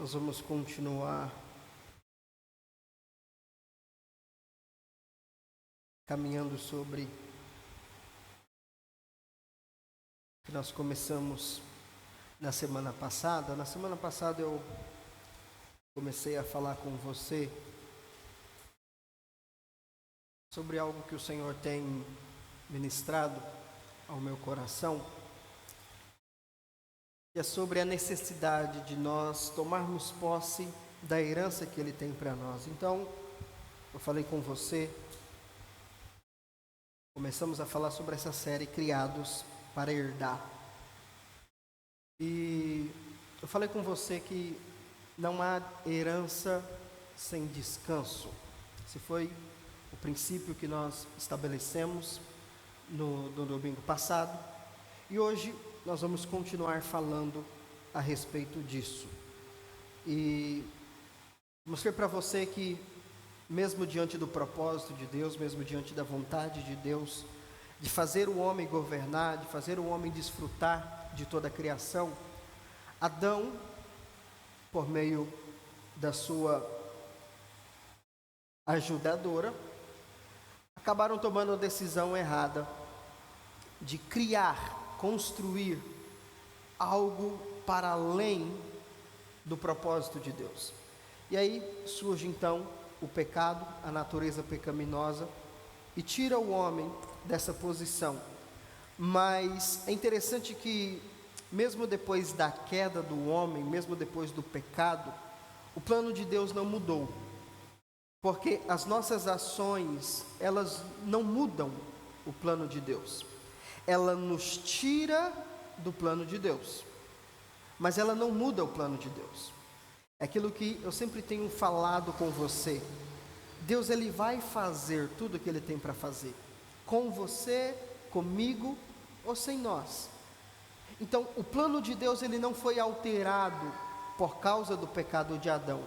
Nós vamos continuar caminhando sobre o que nós começamos na semana passada. Na semana passada eu comecei a falar com você sobre algo que o Senhor tem ministrado ao meu coração, que é sobre a necessidade de nós tomarmos posse da herança que Ele tem para nós. Então, eu falei com você, começamos a falar sobre essa série Criados para Herdar. E eu falei com você que não há herança sem descanso. Esse foi o princípio que nós estabelecemos no domingo passado. E hoje nós vamos continuar falando a respeito disso. E mostrei para você que, mesmo diante do propósito de Deus, mesmo diante da vontade de Deus, de fazer o homem governar, de fazer o homem desfrutar de toda a criação, Adão, por meio da sua ajudadora, acabaram tomando a decisão errada de criar, construir algo para além do propósito de Deus. E aí surge então o pecado, a natureza pecaminosa, e tira o homem dessa posição. Mas é interessante que, mesmo depois da queda do homem, mesmo depois do pecado, o plano de Deus não mudou. Porque as nossas ações, elas não mudam o plano de Deus. Ela nos tira do plano de Deus, mas ela não muda o plano de Deus. É aquilo que eu sempre tenho falado com você. Deus, Ele vai fazer tudo o que Ele tem para fazer, com você, comigo ou sem nós. Então, o plano de Deus, ele não foi alterado por causa do pecado de Adão.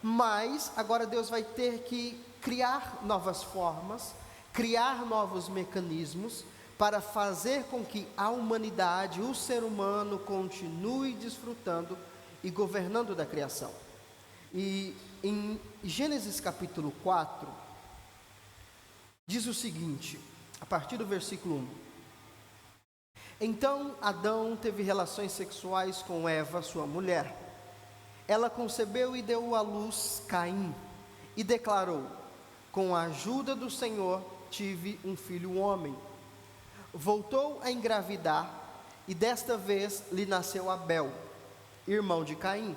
Mas, agora Deus vai ter que criar novas formas, criar novos mecanismos, para fazer com que a humanidade, o ser humano, continue desfrutando e governando da criação. E em Gênesis capítulo 4, diz o seguinte, a partir do versículo 1. Então Adão teve relações sexuais com Eva, sua mulher. Ela concebeu e deu à luz Caim, e declarou: com a ajuda do Senhor tive um filho homem. Voltou a engravidar, e desta vez lhe nasceu Abel, irmão de Caim.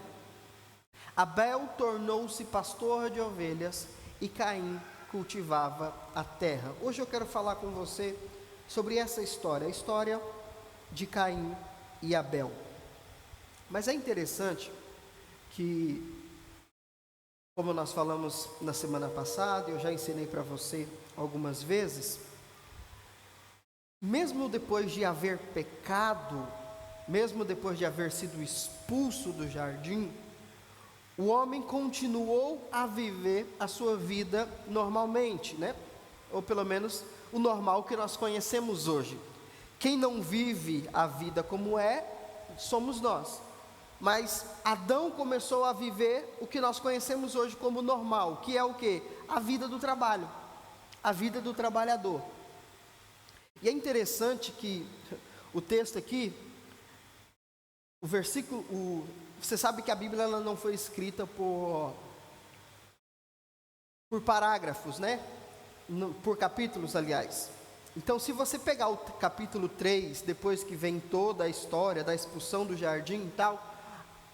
Abel tornou-se pastor de ovelhas, e Caim cultivava a terra. Hoje eu quero falar com você sobre essa história, a história de Caim e Abel. Mas é interessante que, como nós falamos na semana passada, eu já ensinei para você algumas vezes, mesmo depois de haver pecado, mesmo depois de haver sido expulso do jardim, o homem continuou a viver a sua vida normalmente, né? Ou pelo menos o normal que nós conhecemos hoje. Quem não vive a vida como é, somos nós. Mas Adão começou a viver o que nós conhecemos hoje como normal, que é o quê? A vida do trabalho, a vida do trabalhador. E é interessante que o texto aqui, o versículo, você sabe que a Bíblia ela não foi escrita por parágrafos, né? Por capítulos, aliás. Então, se você pegar o capítulo 3, depois que vem toda a história da expulsão do jardim e tal,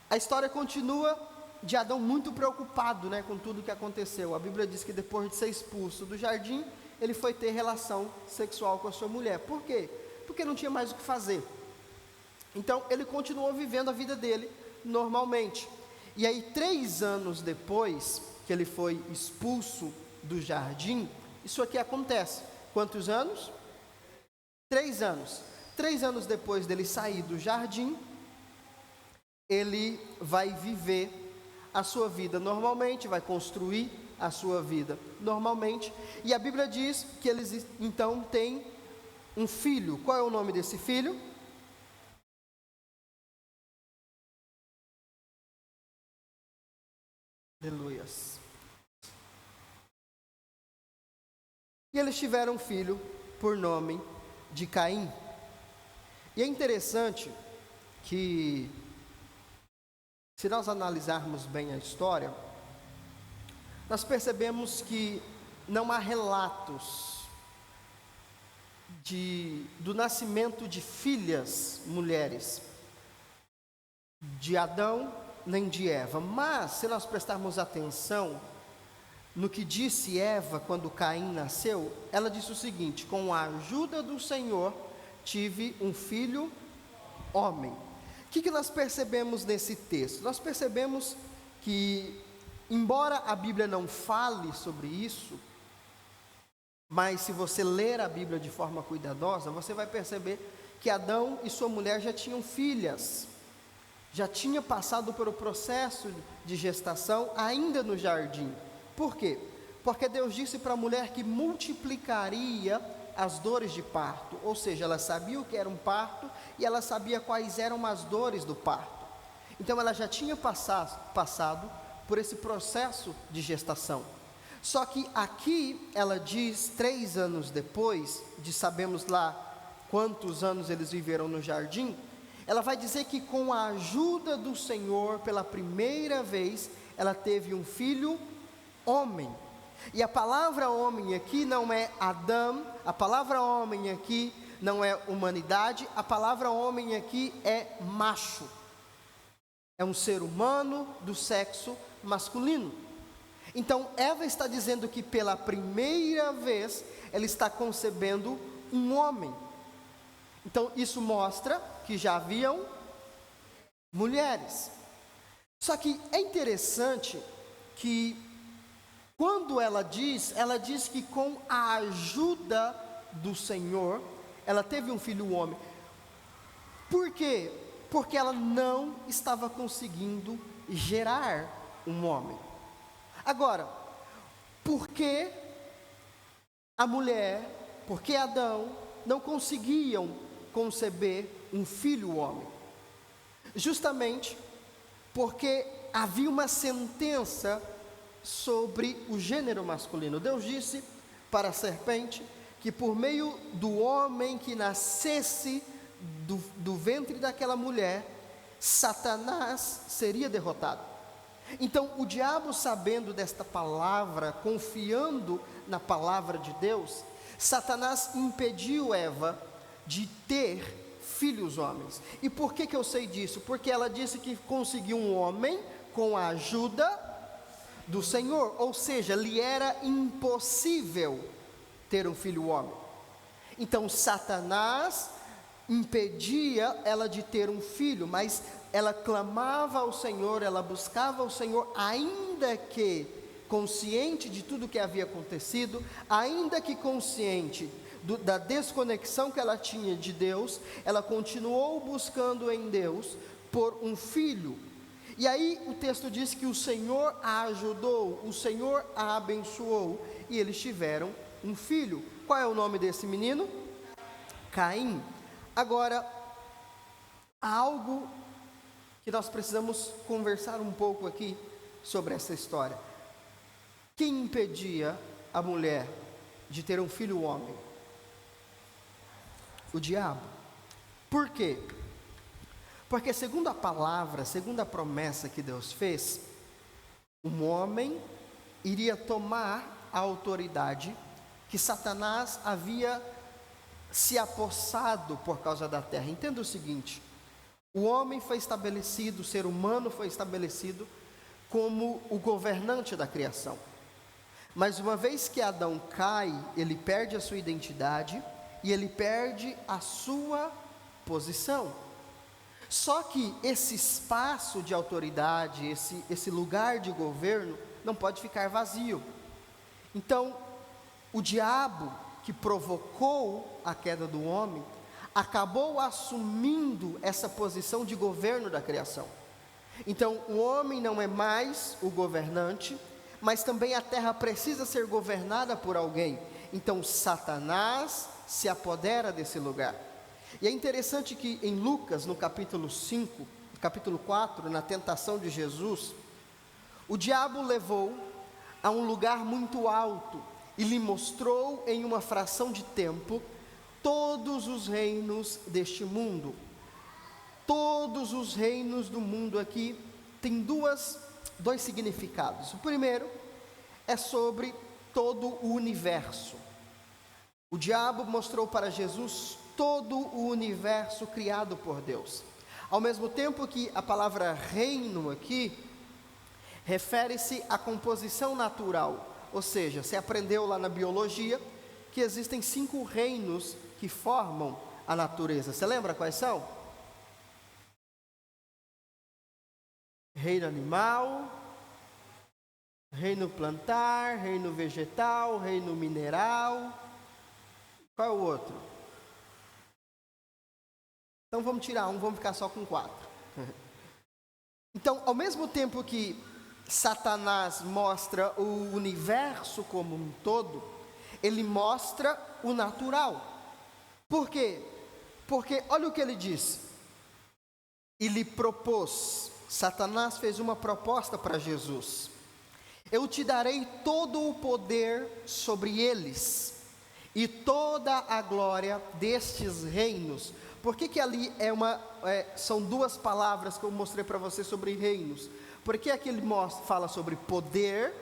a história continua de Adão muito preocupado, né, com tudo que aconteceu. A Bíblia diz que depois de ser expulso do jardim, ele foi ter relação sexual com a sua mulher. Por quê? Porque não tinha mais o que fazer. Então, ele continuou vivendo a vida dele normalmente. E aí, 3 anos depois que ele foi expulso do jardim, isso aqui acontece. Quantos anos? 3 anos. 3 anos depois dele sair do jardim, ele vai viver a sua vida normalmente, vai construir a sua vida normalmente. E a Bíblia diz que eles então têm um filho. Qual é o nome desse filho? Aleluias. E eles tiveram um filho por nome de Caim. E é interessante que, se nós analisarmos bem a história, nós percebemos que não há relatos do nascimento de filhas mulheres de Adão nem de Eva. Mas, se nós prestarmos atenção no que disse Eva quando Caim nasceu, ela disse o seguinte: com a ajuda do Senhor tive um filho homem. O que nós percebemos nesse texto? Nós percebemos que, embora a Bíblia não fale sobre isso, mas se você ler a Bíblia de forma cuidadosa, você vai perceber que Adão e sua mulher já tinham filhas, já tinha passado pelo processo de gestação ainda no jardim. Por quê? Porque Deus disse para a mulher que multiplicaria as dores de parto, ou seja, ela sabia o que era um parto e ela sabia quais eram as dores do parto. Então ela já tinha passado por esse processo de gestação. Só que aqui ela diz, 3 anos depois, sabemos lá quantos anos eles viveram no jardim, ela vai dizer que com a ajuda do Senhor, pela primeira vez, ela teve um filho homem. E a palavra homem aqui não é Adão, a palavra homem aqui não é humanidade, a palavra homem aqui é macho. É um ser humano do sexo masculino. Então Eva está dizendo que pela primeira vez ela está concebendo um homem. Então isso mostra que já haviam mulheres. Só que é interessante que quando ela diz que com a ajuda do Senhor, ela teve um filho homem. Por quê? Porque ela não estava conseguindo gerar um homem. Agora, por que a mulher, por que Adão não conseguiam conceber um filho homem? Justamente porque havia uma sentença sobre o gênero masculino. Deus disse para a serpente que por meio do homem que nascesse do ventre daquela mulher, Satanás seria derrotado. Então o diabo, sabendo desta palavra, confiando na palavra de Deus, Satanás impediu Eva de ter filhos homens. E por que eu sei disso? Porque ela disse que conseguiu um homem com a ajuda do Senhor, ou seja, lhe era impossível ter um filho homem. Então Satanás impedia ela de ter um filho, mas ela clamava ao Senhor, ela buscava o Senhor, ainda que consciente de tudo que havia acontecido, ainda que consciente da desconexão que ela tinha de Deus, ela continuou buscando em Deus por um filho. E aí o texto diz que o Senhor a ajudou, o Senhor a abençoou, e eles tiveram um filho. Qual é o nome desse menino? Caim. Agora, há algo que nós precisamos conversar um pouco aqui sobre essa história. Quem impedia a mulher de ter um filho homem? O diabo. Por quê? Porque segundo a palavra, segundo a promessa que Deus fez, um homem iria tomar a autoridade que Satanás havia se apossado por causa da terra. Entenda o seguinte: o homem foi estabelecido, o ser humano foi estabelecido como o governante da criação. Mas uma vez que Adão cai, ele perde a sua identidade e ele perde a sua posição. Só que esse espaço de autoridade, esse lugar de governo, não pode ficar vazio. Então, o diabo que provocou a queda do homem, acabou assumindo essa posição de governo da criação. Então, o homem não é mais o governante, mas também a terra precisa ser governada por alguém. Então, Satanás se apodera desse lugar. E é interessante que em Lucas, no capítulo 5, capítulo 4, na tentação de Jesus, O diabo levou a um lugar muito alto e lhe mostrou em uma fração de tempo todos os reinos deste mundo. Todos os reinos do mundo aqui tem dois significados. O primeiro é sobre todo o universo. O diabo mostrou para Jesus todo o universo criado por Deus. Ao mesmo tempo que a palavra reino aqui refere-se à composição natural, ou seja, você aprendeu lá na biologia que existem 5 reinos que formam a natureza. Você lembra quais são? Reino animal, reino plantar, reino vegetal, reino mineral. Qual é o outro? Então vamos tirar um, vamos ficar só com 4. Então, ao mesmo tempo que Satanás mostra o universo como um todo, ele mostra o natural. Por quê? Porque olha o que ele disse. Ele propôs, Satanás fez uma proposta para Jesus: eu te darei todo o poder sobre eles e toda a glória destes reinos. Por que ali são 2 palavras que eu mostrei para você sobre reinos? Porque aqui ele fala sobre poder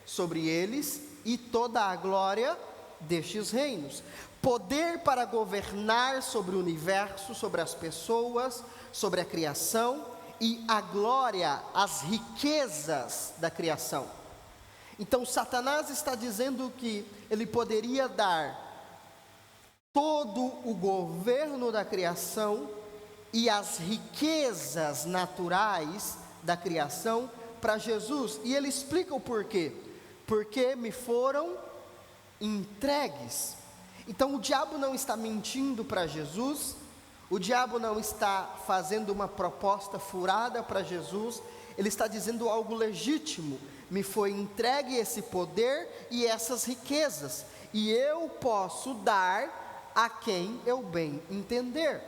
sobre eles e toda a glória destes reinos. Poder para governar sobre o universo, sobre as pessoas, sobre a criação, e a glória, as riquezas da criação. Então Satanás está dizendo que ele poderia dar todo o governo da criação e as riquezas naturais da criação para Jesus. E ele explica o porquê. Porque me foram entregues. Então o diabo não está mentindo para Jesus, o diabo não está fazendo uma proposta furada para Jesus, ele está dizendo algo legítimo: me foi entregue esse poder e essas riquezas, e eu posso dar a quem eu bem entender.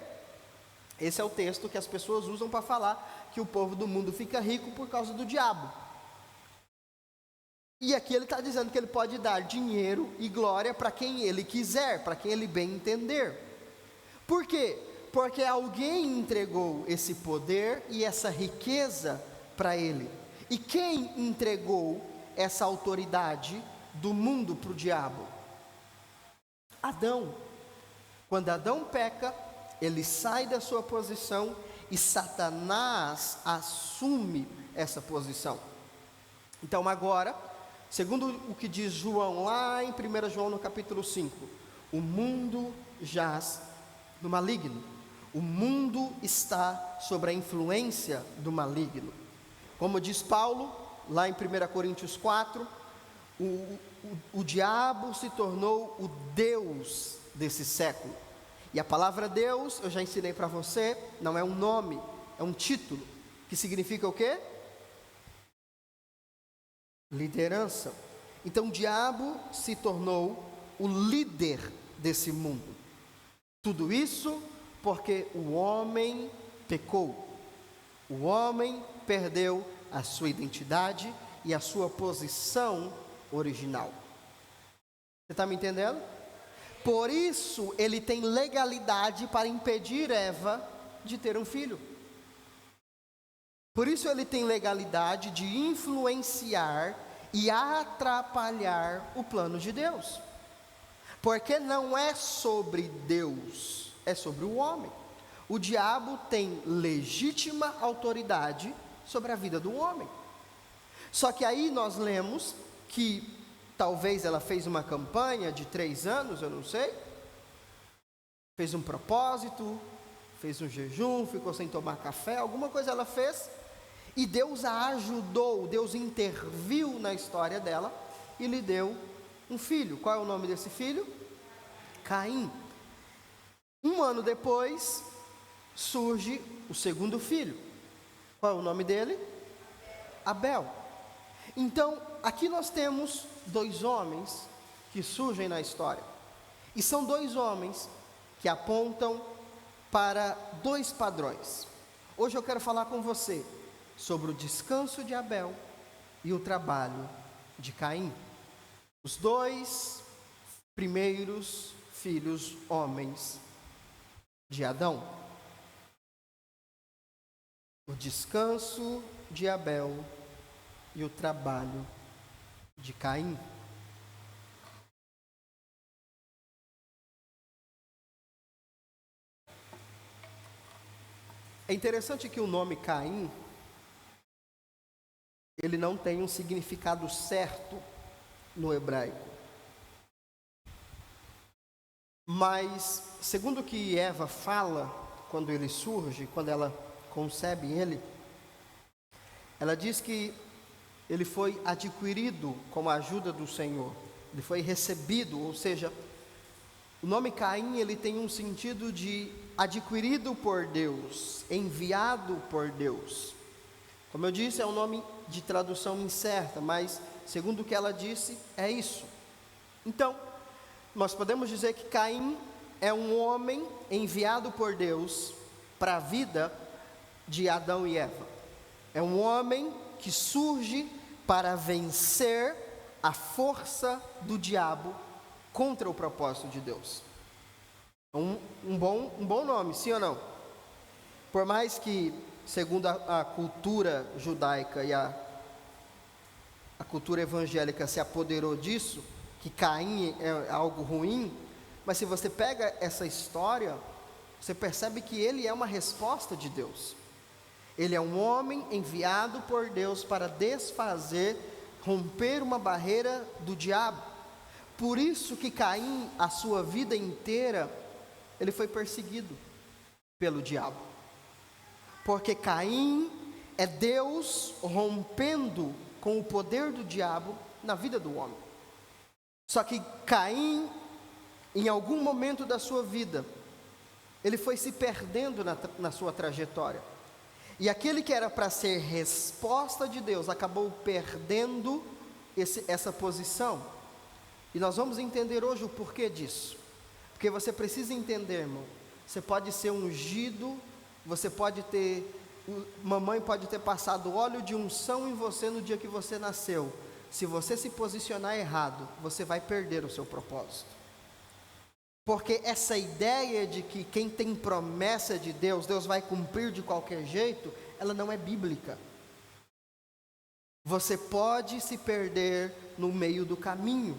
Esse é o texto que as pessoas usam para falar que o povo do mundo fica rico por causa do diabo. E aqui ele está dizendo que ele pode dar dinheiro e glória para quem ele quiser, para quem ele bem entender. Por quê? Porque alguém entregou esse poder e essa riqueza para ele. E quem entregou essa autoridade do mundo para o diabo? Adão. Quando Adão peca, ele sai da sua posição e Satanás assume essa posição. Então agora, segundo o que diz João lá em 1 João no capítulo 5, o mundo jaz no maligno. O mundo está sob a influência do maligno. Como diz Paulo, lá em 1 Coríntios 4, o diabo se tornou o Deus desse século. E a palavra Deus, eu já ensinei para você, não é um nome, é um título, que significa o quê? Liderança. Então o diabo se tornou o líder desse mundo. Tudo isso porque o homem pecou. O homem perdeu a sua identidade e a sua posição original. Você está me entendendo? Por isso ele tem legalidade para impedir Eva de ter um filho. Por isso ele tem legalidade de influenciar e atrapalhar o plano de Deus. Porque não é sobre Deus, é sobre o homem. O diabo tem legítima autoridade sobre a vida do homem. Só que aí nós lemos que talvez ela fez uma campanha de 3 anos, eu não sei. Fez um propósito, fez um jejum, ficou sem tomar café, alguma coisa ela fez. E Deus a ajudou, Deus interviu na história dela e lhe deu um filho. Qual é o nome desse filho? Caim. 1 ano depois, surge o segundo filho. Qual é o nome dele? Abel. Então, aqui nós temos 2 homens que surgem na história. E são 2 homens que apontam para 2 padrões. Hoje eu quero falar com você sobre o descanso de Abel e o trabalho de Caim. Os dois primeiros filhos homens de Adão. O descanso de Abel e o trabalho de Caim. É interessante que o nome Caim, ele não tem um significado certo no hebraico. Mas, segundo o que Eva fala, quando ele surge, quando ela concebe ele, ela diz que ele foi adquirido com a ajuda do Senhor. Ele foi recebido, ou seja, o nome Caim, ele tem um sentido de adquirido por Deus, enviado por Deus. Como eu disse, é um nome de tradução incerta, mas segundo o que ela disse, é isso. Então, nós podemos dizer que Caim é um homem enviado por Deus para a vida de Adão e Eva. É um homem que surge para vencer a força do diabo contra o propósito de Deus. Um bom nome, sim ou não? Por mais que, segundo a cultura judaica e a cultura evangélica se apoderou disso, que Caim é algo ruim, mas se você pega essa história, você percebe que ele é uma resposta de Deus. Ele é um homem enviado por Deus para desfazer, romper uma barreira do diabo. Por isso que Caim, a sua vida inteira, ele foi perseguido pelo diabo. Porque Caim é Deus rompendo com o poder do diabo na vida do homem. Só que Caim, em algum momento da sua vida, ele foi se perdendo na sua trajetória. E aquele que era para ser resposta de Deus, acabou perdendo essa posição. E nós vamos entender hoje o porquê disso. Porque você precisa entender, irmão, você pode ser ungido, mamãe pode ter passado óleo de unção em você no dia que você nasceu. Se você se posicionar errado, você vai perder o seu propósito. Porque essa ideia de que quem tem promessa de Deus, Deus vai cumprir de qualquer jeito, ela não é bíblica. Você pode se perder no meio do caminho.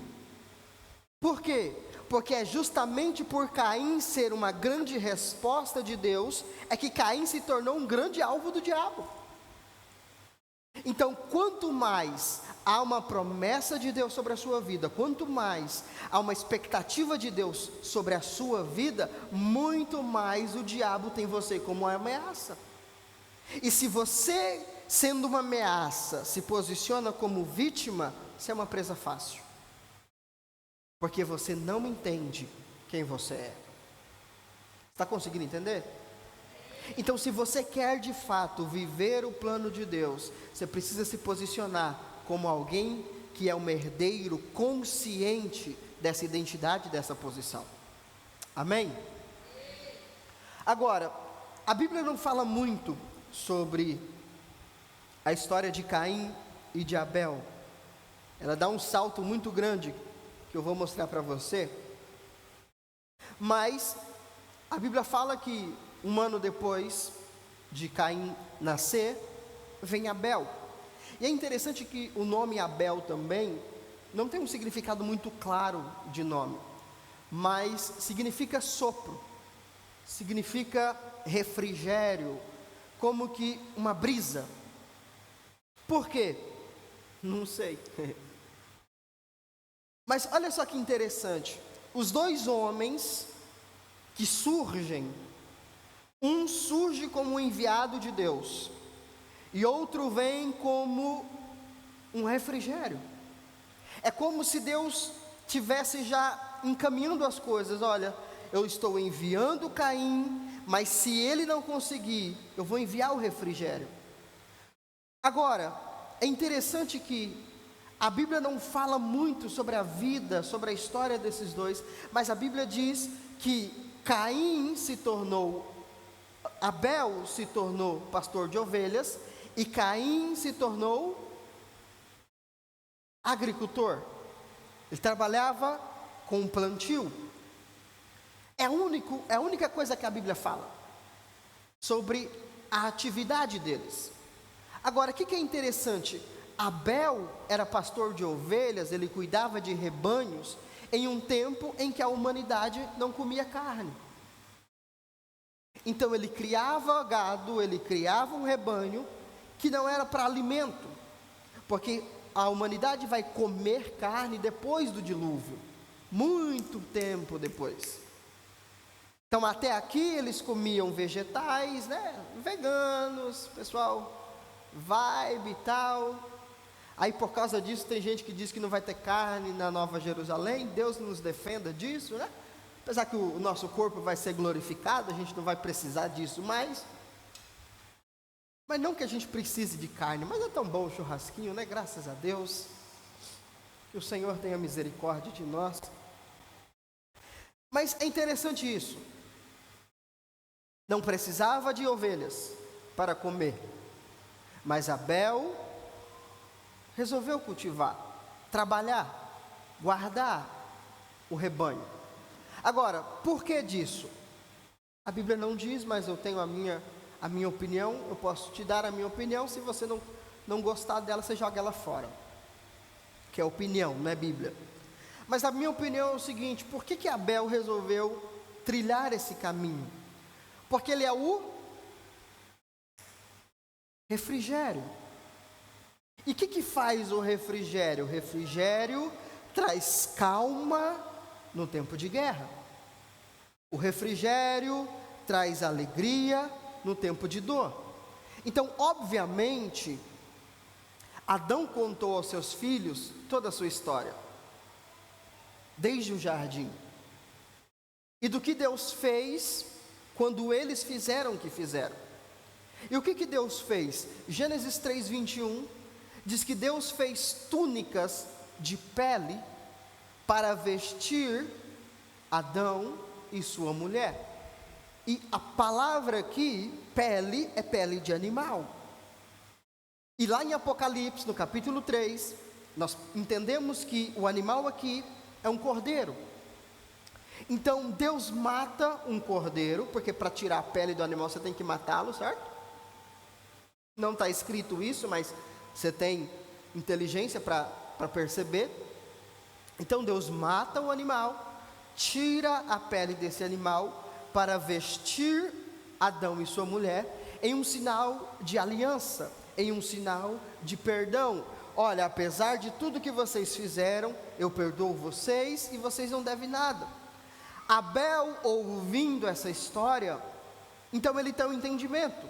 Por quê? Porque é justamente por Caim ser uma grande resposta de Deus, é que Caim se tornou um grande alvo do diabo. Então, quanto mais há uma promessa de Deus sobre a sua vida, quanto mais há uma expectativa de Deus sobre a sua vida, muito mais o diabo tem você como uma ameaça. E se você, sendo uma ameaça, se posiciona como vítima, você é uma presa fácil. Porque você não entende quem você é. Está conseguindo entender? Então, se você quer de fato viver o plano de Deus, você precisa se posicionar como alguém que é um herdeiro consciente dessa identidade, dessa posição. Amém? Agora, a Bíblia não fala muito sobre a história de Caim e de Abel. Ela dá um salto muito grande, que eu vou mostrar para você. Mas a Bíblia fala que um ano depois de Caim nascer, vem Abel. E é interessante que o nome Abel também não tem um significado muito claro de nome, mas significa sopro, significa refrigério, como que uma brisa. Por quê? Não sei. Mas olha só que interessante, os dois homens que surgem, um surge como um enviado de Deus, e outro vem como um refrigério. É como se Deus tivesse já encaminhando as coisas. Olha, eu estou enviando Caim, mas se ele não conseguir, eu vou enviar o refrigério. Agora, é interessante que a Bíblia não fala muito sobre a vida, sobre a história desses dois, mas a Bíblia diz que Abel se tornou pastor de ovelhas, e Caim se tornou agricultor. Ele trabalhava com plantio. É a única coisa que a Bíblia fala sobre a atividade deles. Agora, o que é interessante? Abel era pastor de ovelhas, ele cuidava de rebanhos, em um tempo em que a humanidade não comia carne. Então ele criava gado, ele criava um rebanho, que não era para alimento, porque a humanidade vai comer carne depois do dilúvio, muito tempo depois. Então até aqui eles comiam vegetais, veganos, pessoal, vibe e tal. Aí por causa disso tem gente que diz que não vai ter carne na Nova Jerusalém. Deus nos defenda disso, apesar que o nosso corpo vai ser glorificado, a gente não vai precisar disso mais. Mas não que a gente precise de carne, mas é tão bom o churrasquinho, graças a Deus. Que o Senhor tenha misericórdia de nós. Mas é interessante isso. Não precisava de ovelhas para comer, mas Abel resolveu cultivar, trabalhar, guardar o rebanho. Agora, por que disso? A Bíblia não diz, mas eu tenho a minha opinião, eu posso te dar a minha opinião. Se você não gostar dela, você joga ela fora, que é opinião, não é Bíblia. Mas a minha opinião é o seguinte: por que Abel resolveu trilhar esse caminho? Porque ele é o refrigério. E o que faz o refrigério? O refrigério traz calma no tempo de guerra. O refrigério traz alegria no tempo de dor. Então, obviamente, Adão contou aos seus filhos toda a sua história, desde o jardim, e do que Deus fez quando eles fizeram o que fizeram. E o que Deus fez? Gênesis 3:21 diz que Deus fez túnicas de pele para vestir Adão e sua mulher. E a palavra aqui, pele, é pele de animal. E lá em Apocalipse, no capítulo 3, nós entendemos que o animal aqui é um cordeiro. Então Deus mata um cordeiro, porque para tirar a pele do animal você tem que matá-lo, certo? Não está escrito isso, mas você tem inteligência para perceber. Então Deus mata o animal, tira a pele desse animal para vestir Adão e sua mulher em um sinal de aliança, em um sinal de perdão. Olha, apesar de tudo que vocês fizeram, eu perdoo vocês e vocês não devem nada. Abel, ouvindo essa história, então ele tem um entendimento.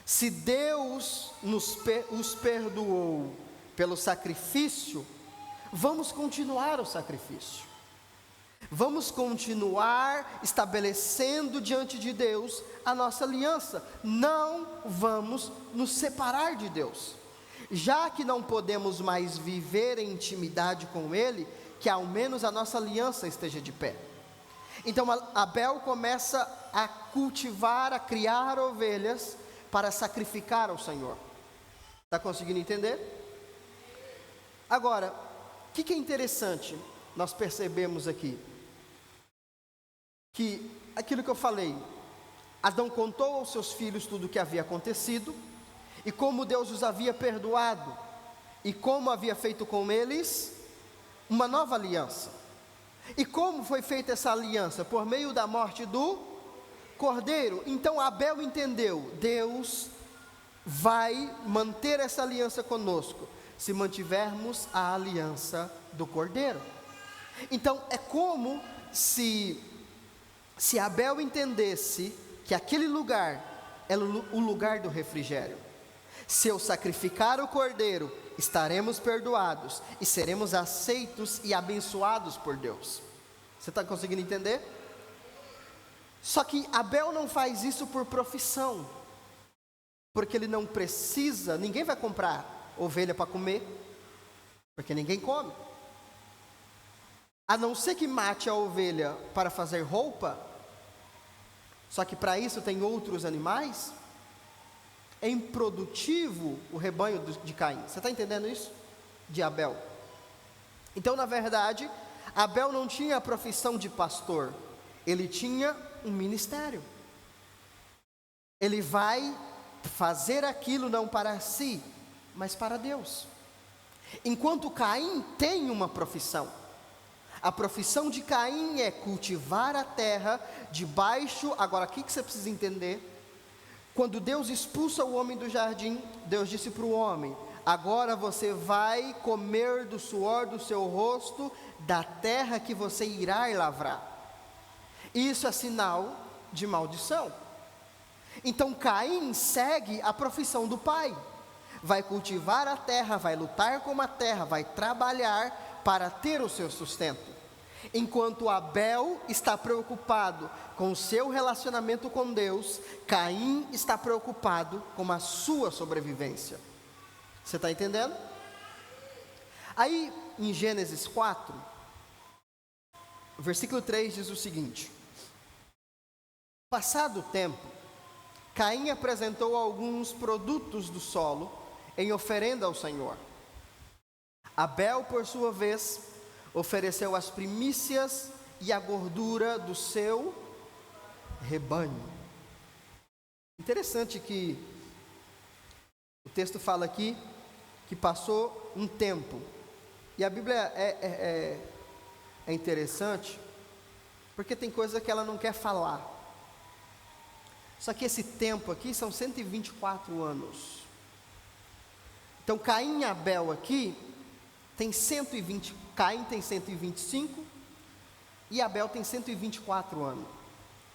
Se Deus os perdoou pelo sacrifício, vamos continuar o sacrifício. Vamos continuar estabelecendo diante de Deus a nossa aliança. Não vamos nos separar de Deus. Já que não podemos mais viver em intimidade com Ele, que ao menos a nossa aliança esteja de pé. Então Abel começa a cultivar, a criar ovelhas para sacrificar ao Senhor. Está conseguindo entender? Agora, o que é interessante nós percebemos aqui? Que aquilo que eu falei, Adão contou aos seus filhos tudo o que havia acontecido, e como Deus os havia perdoado, e como havia feito com eles uma nova aliança. E como foi feita essa aliança? Por meio da morte do cordeiro. Então Abel entendeu, Deus vai manter essa aliança conosco, se mantivermos a aliança do cordeiro. Então é como se Abel entendesse que aquele lugar é o lugar do refrigério. Se eu sacrificar o cordeiro, estaremos perdoados e seremos aceitos e abençoados por Deus. Você está conseguindo entender? Só que Abel não faz isso por profissão, porque ele não precisa, ninguém vai comprar ovelha para comer, porque ninguém come. A não ser que mate a ovelha para fazer roupa, só que para isso tem outros animais. É improdutivo o rebanho de Caim. Você está entendendo isso? De Abel. Então, na verdade, Abel não tinha a profissão de pastor, ele tinha um ministério. Ele vai fazer aquilo não para si, mas para Deus. Enquanto Caim tem uma profissão. A profissão de Caim é cultivar a terra debaixo. Agora, o que você precisa entender? Quando Deus expulsa o homem do jardim, Deus disse para o homem: agora você vai comer do suor do seu rosto, da terra que você irá lavrar. Isso é sinal de maldição. Então Caim segue a profissão do pai. Vai cultivar a terra, vai lutar com a terra, vai trabalhar para ter o seu sustento. Enquanto Abel está preocupado com o seu relacionamento com Deus, Caim está preocupado com a sua sobrevivência. Você está entendendo? Aí, em Gênesis 4, versículo 3 diz o seguinte: passado o tempo, Caim apresentou alguns produtos do solo em oferenda ao Senhor. Abel, por sua vez, ofereceu as primícias e a gordura do seu rebanho. Interessante que o texto fala aqui que passou um tempo. E a Bíblia é interessante, porque tem coisa que ela não quer falar. Só que esse tempo aqui são 124 anos. Então Caim e Abel aqui tem 120, Caim tem 125 e Abel tem 124 anos,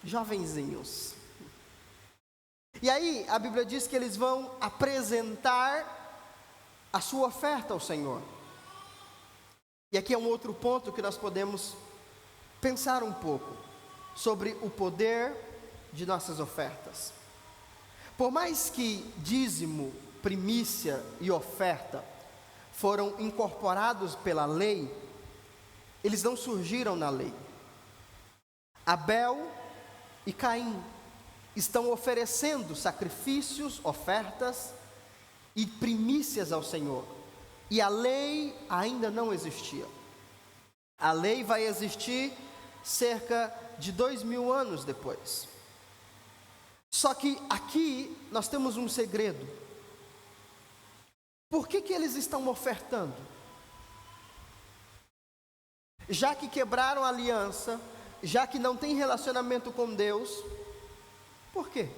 jovenzinhos. E aí a Bíblia diz que eles vão apresentar a sua oferta ao Senhor. E aqui é um outro ponto que nós podemos pensar um pouco sobre o poder de nossas ofertas. Por mais que dízimo, primícia e oferta foram incorporados pela lei, eles não surgiram na lei. Abel e Caim estão oferecendo sacrifícios, ofertas e primícias ao Senhor. E a lei ainda não existia. A lei vai existir cerca de 2000 anos depois. Só que aqui nós temos um segredo. Por que eles estão ofertando? Já que quebraram a aliança, já que não tem relacionamento com Deus, por quê?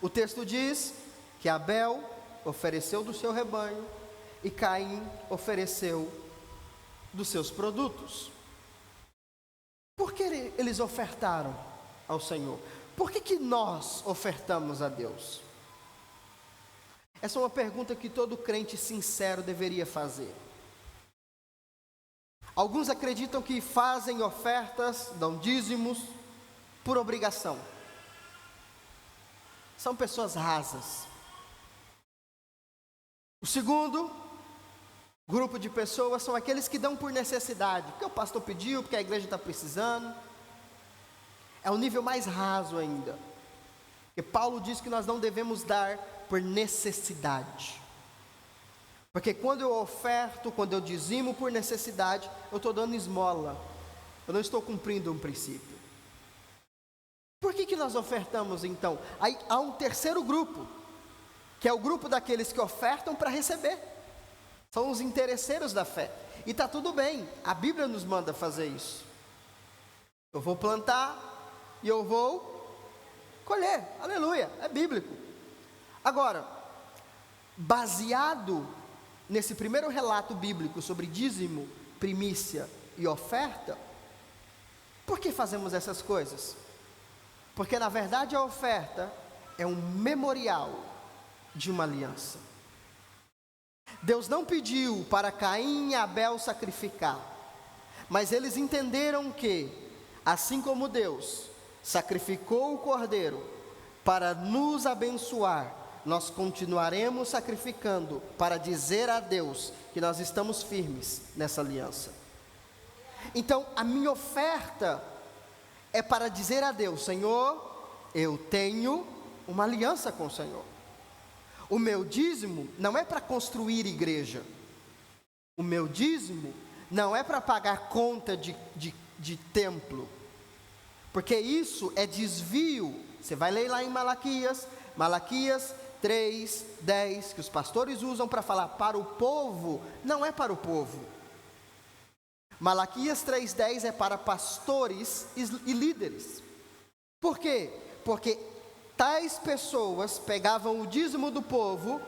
O texto diz que Abel ofereceu do seu rebanho e Caim ofereceu dos seus produtos. Por que eles ofertaram ao Senhor? Por que nós ofertamos a Deus? Essa é uma pergunta que todo crente sincero deveria fazer. Alguns acreditam que fazem ofertas, dão dízimos, por obrigação. São pessoas rasas. O segundo grupo de pessoas são aqueles que dão por necessidade, porque o pastor pediu, porque a igreja está precisando. É o nível mais raso ainda. Porque Paulo diz que nós não devemos dar por necessidade. Porque quando eu oferto, quando eu dizimo por necessidade, eu estou dando esmola. Eu não estou cumprindo um princípio. Por que nós ofertamos então? Aí há um terceiro grupo, que é o grupo daqueles que ofertam para receber. São os interesseiros da fé. E está tudo bem, a Bíblia nos manda fazer isso. Eu vou plantar e eu vou colher, aleluia, é bíblico. Agora, baseado nesse primeiro relato bíblico sobre dízimo, primícia e oferta, por que fazemos essas coisas? Porque na verdade a oferta é um memorial de uma aliança. Deus não pediu para Caim e Abel sacrificar, mas eles entenderam que, assim como Deus sacrificou o cordeiro para nos abençoar, nós continuaremos sacrificando para dizer a Deus que nós estamos firmes nessa aliança. Então, a minha oferta é para dizer a Deus: Senhor, eu tenho uma aliança com o Senhor. O meu dízimo não é para construir igreja. O meu dízimo não é para pagar conta de templo, porque isso é desvio. Você vai ler lá em Malaquias 3:10, que os pastores usam para falar para o povo, não é para o povo. Malaquias 3:10 é para pastores e líderes. Por quê? Porque tais pessoas pegavam o dízimo do povo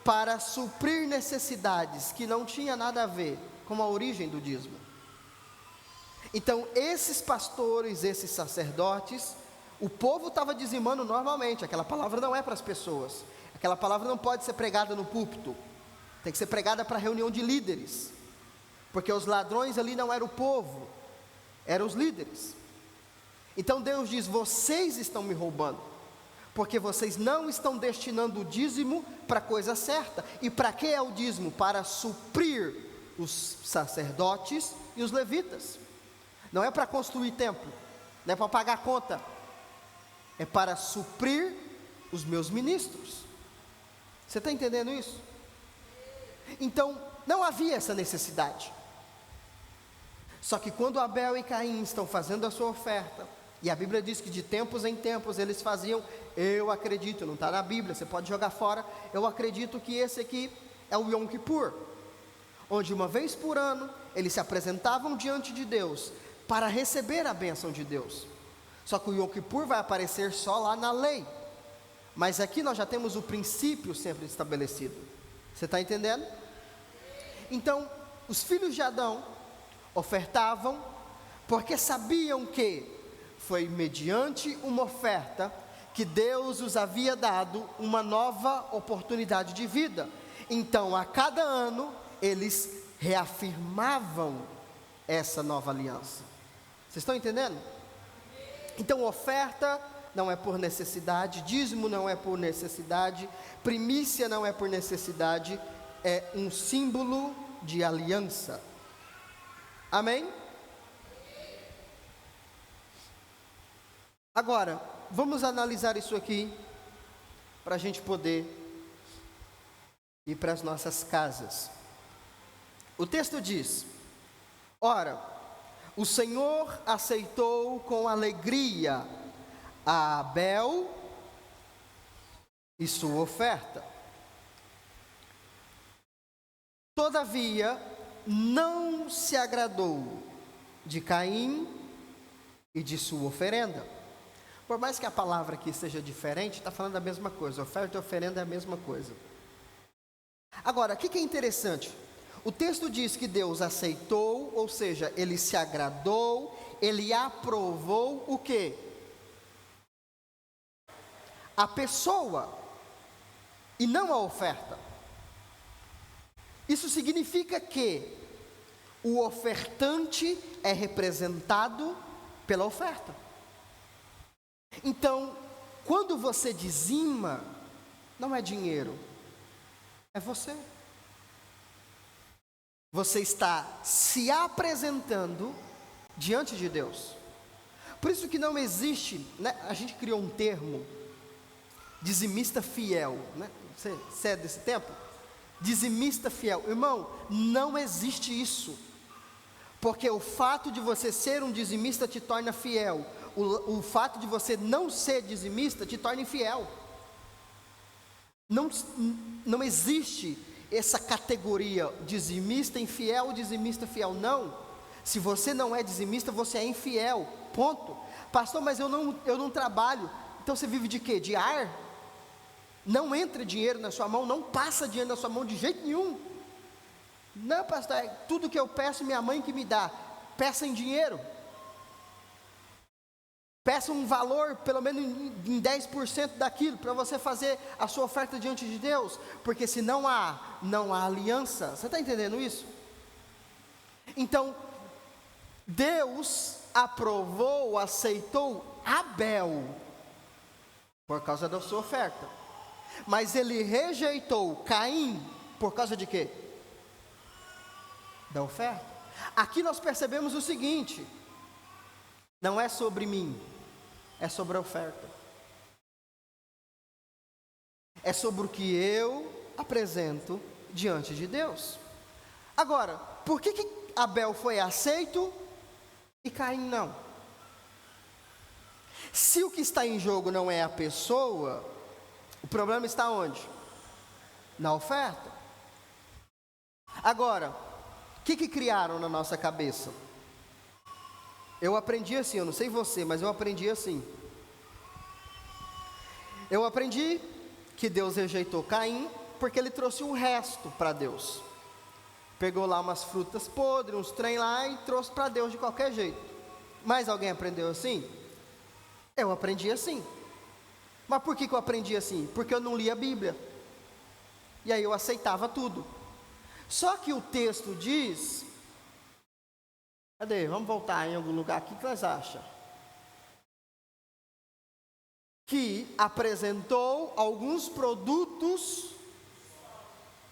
para suprir necessidades que não tinha nada a ver com a origem do dízimo. Então, esses pastores, esses sacerdotes, o povo estava dizimando normalmente. Aquela palavra não é para as pessoas. Aquela palavra não pode ser pregada no púlpito. Tem que ser pregada para reunião de líderes. Porque os ladrões ali não eram o povo, eram os líderes. Então Deus diz: vocês estão me roubando, porque vocês não estão destinando o dízimo para a coisa certa. E para que é o dízimo? Para suprir os sacerdotes e os levitas. Não é para construir templo, não é para pagar conta, é para suprir os meus ministros. Você está entendendo isso? Então, não havia essa necessidade. Só que quando Abel e Caim estão fazendo a sua oferta, e a Bíblia diz que de tempos em tempos eles faziam, eu acredito, não está na Bíblia, você pode jogar fora, eu acredito que esse aqui é o Yom Kippur, onde uma vez por ano eles se apresentavam diante de Deus para receber a bênção de Deus. Só que o Yom Kippur vai aparecer só lá na lei, mas aqui nós já temos o princípio sempre estabelecido. Você está entendendo? Então, os filhos de Adão ofertavam, porque sabiam que foi mediante uma oferta que Deus os havia dado uma nova oportunidade de vida. Então, a cada ano, eles reafirmavam essa nova aliança. Vocês estão entendendo? Então, oferta não é por necessidade, dízimo não é por necessidade, primícia não é por necessidade, é um símbolo de aliança. Amém? Agora, vamos analisar isso aqui, para a gente poder ir para as nossas casas. O texto diz: ora, o Senhor aceitou com alegria a Abel e sua oferta. Todavia, não se agradou de Caim e de sua oferenda. Por mais que a palavra aqui seja diferente, está falando a mesma coisa. Oferta e oferenda é a mesma coisa. Agora, o que é interessante? O texto diz que Deus aceitou, ou seja, Ele se agradou, Ele aprovou o quê? A pessoa, e não a oferta. Isso significa que o ofertante é representado pela oferta. Então, quando você dizima, não é dinheiro, é você. Você está se apresentando diante de Deus. Por isso que não existe, né? A gente criou um termo, dizimista fiel, né? Você é desse tempo? Dizimista fiel. Irmão, não existe isso. Porque o fato de você ser um dizimista te torna fiel. O fato de você não ser dizimista te torna infiel. Não existe essa categoria dizimista infiel, dizimista fiel. Não. Se você não é dizimista, você é infiel. Ponto. Pastor, mas eu não trabalho. Então você vive de quê? De ar? Não entra dinheiro na sua mão, não passa dinheiro na sua mão de jeito nenhum. Não, pastor, tudo que eu peço, minha mãe que me dá. Peça em dinheiro. Peça um valor, pelo menos em 10% daquilo, para você fazer a sua oferta diante de Deus. Porque se não há aliança. Você está entendendo isso? Então, Deus aprovou, aceitou Abel por causa da sua oferta. Mas Ele rejeitou Caim por causa de quê? Da oferta. Aqui nós percebemos o seguinte: não é sobre mim, é sobre a oferta. É sobre o que eu apresento diante de Deus. Agora, por que Abel foi aceito e Caim não? Se o que está em jogo não é a pessoa, o problema está onde? Na oferta. Agora, o que criaram na nossa cabeça? Eu aprendi assim, eu não sei você, mas eu aprendi assim. Eu aprendi que Deus rejeitou Caim porque ele trouxe um resto para Deus. Pegou lá umas frutas podres, uns trem lá e trouxe para Deus de qualquer jeito. Mais alguém aprendeu assim? Eu aprendi assim. Mas por que eu aprendi assim? Porque eu não li a Bíblia. E aí eu aceitava tudo. Só que o texto diz... Cadê? Vamos voltar em algum lugar aqui, o que vocês acham? Que apresentou alguns produtos.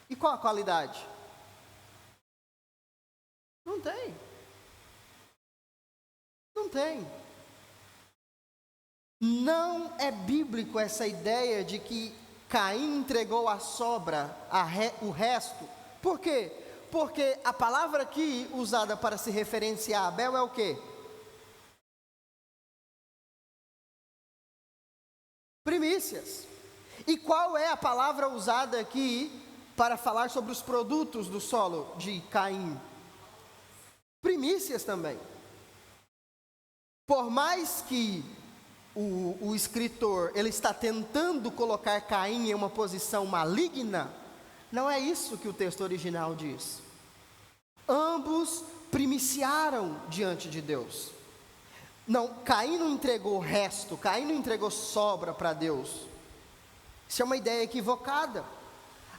E qual a qualidade? Não tem. Não tem. Não é bíblico essa ideia de que Caim entregou a sobra, o resto. Por quê? Porque a palavra aqui usada para se referenciar a Abel é o quê? Primícias. E qual é a palavra usada aqui para falar sobre os produtos do solo de Caim? Primícias também. Por mais que o escritor, ele está tentando colocar Caim em uma posição maligna, não é isso que o texto original diz. Ambos primiciaram diante de Deus. Não, Caim não entregou resto, Caim não entregou sobra para Deus. Isso é uma ideia equivocada.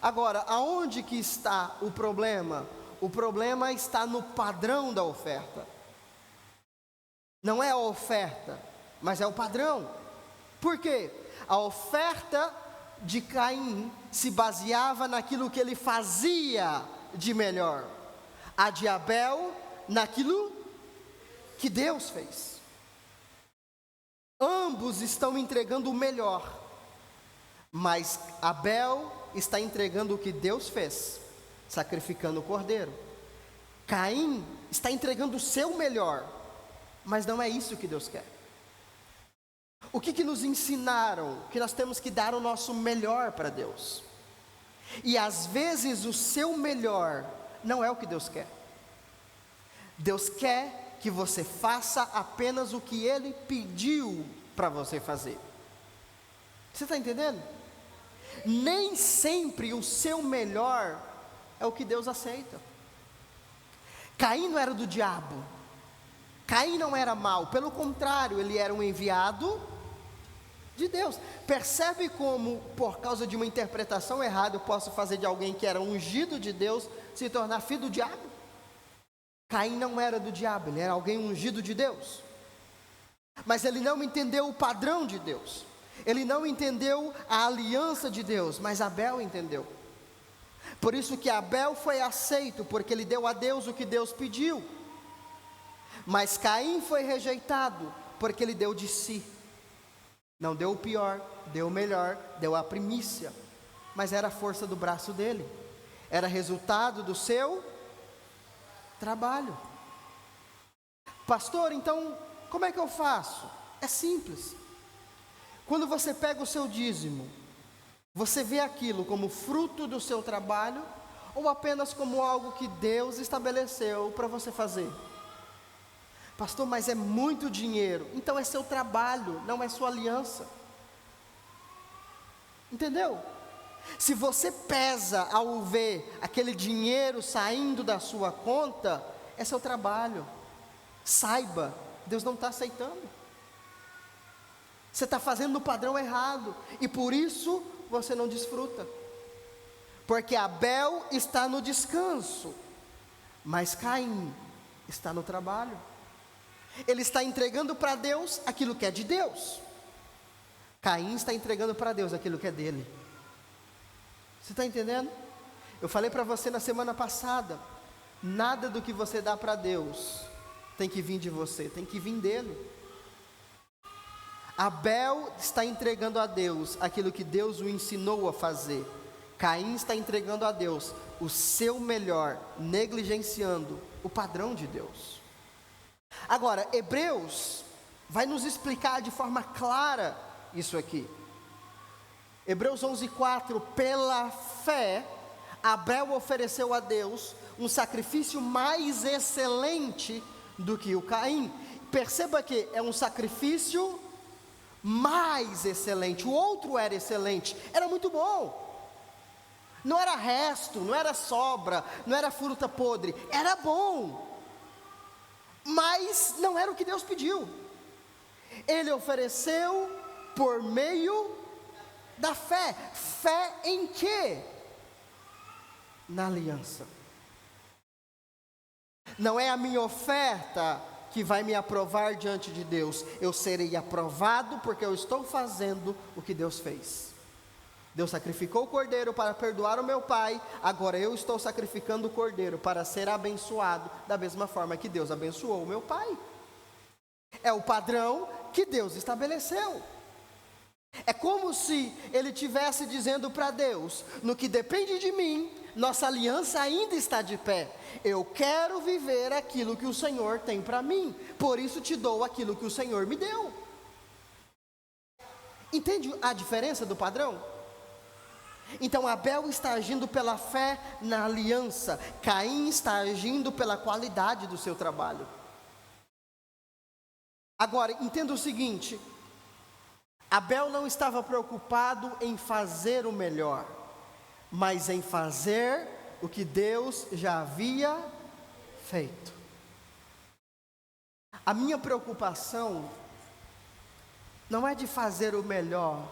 Agora, aonde que está o problema? O problema está no padrão da oferta. Não é a oferta, mas é o padrão. Por quê? A oferta de Caim se baseava naquilo que ele fazia de melhor. A de Abel, naquilo que Deus fez. Ambos estão entregando o melhor, mas Abel está entregando o que Deus fez, sacrificando o cordeiro. Caim está entregando o seu melhor, mas não é isso que Deus quer. O que nos ensinaram? Que nós temos que dar o nosso melhor para Deus. E às vezes o seu melhor não é o que Deus quer. Deus quer que você faça apenas o que Ele pediu para você fazer. Você está entendendo? Nem sempre o seu melhor é o que Deus aceita. Caim não era do diabo. Caim não era mau, pelo contrário, ele era um enviado de Deus. Percebe como, por causa de uma interpretação errada, eu posso fazer de alguém que era ungido de Deus se tornar filho do diabo? Caim não era do diabo, ele era alguém ungido de Deus. Mas ele não entendeu o padrão de Deus. Ele não entendeu a aliança de Deus, mas Abel entendeu. Por isso que Abel foi aceito, porque ele deu a Deus o que Deus pediu. Mas Caim foi rejeitado, porque ele deu de si. Não deu o pior, deu o melhor, deu a primícia. Mas era a força do braço dele. Era resultado do seu trabalho. Pastor, então, como é que eu faço? É simples. Quando você pega o seu dízimo, você vê aquilo como fruto do seu trabalho ou apenas como algo que Deus estabeleceu para você fazer? Pastor, mas é muito dinheiro. Então é seu trabalho, não é sua aliança. Entendeu? Se você pesa ao ver aquele dinheiro saindo da sua conta, é seu trabalho. Saiba, Deus não está aceitando. Você está fazendo no padrão errado, e por isso você não desfruta. Porque Abel está no descanso, mas Caim está no trabalho. Ele está entregando para Deus aquilo que é de Deus. Caim está entregando para Deus aquilo que é dele. Você está entendendo? Eu falei para você na semana passada, nada do que você dá para Deus tem que vir de você, tem que vir dele. Abel está entregando a Deus aquilo que Deus o ensinou a fazer. Caim está entregando a Deus o seu melhor, negligenciando o padrão de Deus. Agora, Hebreus vai nos explicar de forma clara isso aqui. Hebreus 11:4, pela fé, Abel ofereceu a Deus um sacrifício mais excelente do que o Caim. Perceba que é um sacrifício mais excelente. O outro era excelente, era muito bom. Não era resto, não era sobra, não era fruta podre, era bom. Mas não era o que Deus pediu. Ele ofereceu por meio da fé. Fé em quê? Na aliança. Não é a minha oferta que vai me aprovar diante de Deus. Eu serei aprovado porque eu estou fazendo o que Deus fez. Deus sacrificou o cordeiro para perdoar o meu pai. Agora eu estou sacrificando o cordeiro para ser abençoado da mesma forma que Deus abençoou o meu pai. É o padrão que Deus estabeleceu. É como se ele estivesse dizendo para Deus: no que depende de mim, nossa aliança ainda está de pé. Eu quero viver aquilo que o Senhor tem para mim, por isso te dou aquilo que o Senhor me deu. Entende a diferença do padrão? Então Abel está agindo pela fé na aliança, Caim está agindo pela qualidade do seu trabalho. Agora, entenda o seguinte: Abel não estava preocupado em fazer o melhor, mas em fazer o que Deus já havia feito. A minha preocupação não é de fazer o melhor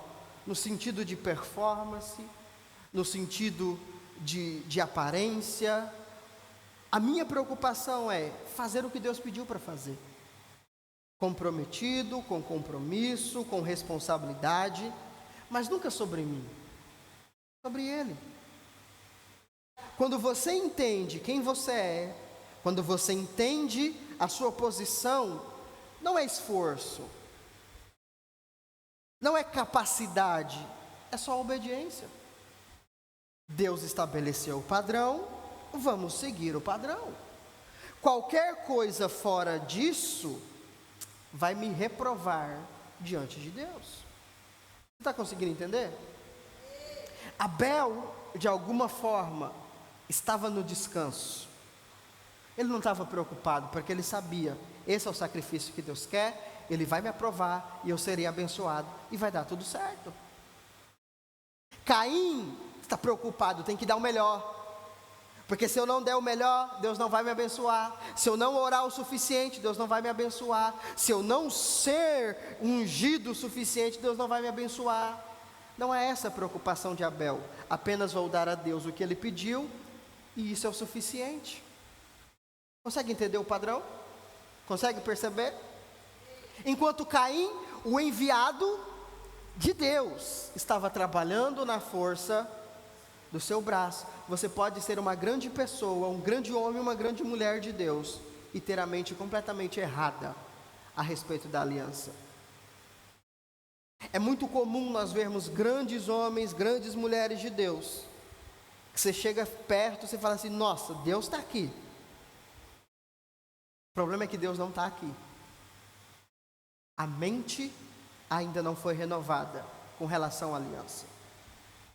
no sentido de performance, no sentido de aparência. A minha preocupação é fazer o que Deus pediu para fazer. Comprometido, com compromisso, com responsabilidade, mas nunca sobre mim, sobre Ele. Quando você entende quem você é, quando você entende a sua posição, não é esforço, não é capacidade, é só obediência. Deus estabeleceu o padrão, vamos seguir o padrão. Qualquer coisa fora disso vai me reprovar diante de Deus. Você está conseguindo entender? Abel, de alguma forma, estava no descanso. Ele não estava preocupado, porque ele sabia: esse é o sacrifício que Deus quer, Ele vai me aprovar, e eu serei abençoado, e vai dar tudo certo. Caim está preocupado, tem que dar o melhor, porque se eu não der o melhor, Deus não vai me abençoar. Se eu não orar o suficiente, Deus não vai me abençoar. Se eu não ser ungido o suficiente, Deus não vai me abençoar. Não é essa a preocupação de Abel. Apenas vou dar a Deus o que Ele pediu, e isso é o suficiente. Consegue entender o padrão? Consegue perceber? Enquanto Caim, o enviado de Deus, estava trabalhando na força do seu braço. Você pode ser uma grande pessoa, um grande homem, uma grande mulher de Deus, e ter a mente completamente errada a respeito da aliança. É muito comum nós vermos grandes homens, grandes mulheres de Deus, que você chega perto e você fala assim: nossa, Deus está aqui. O problema é que Deus não está aqui. A mente ainda não foi renovada com relação à aliança.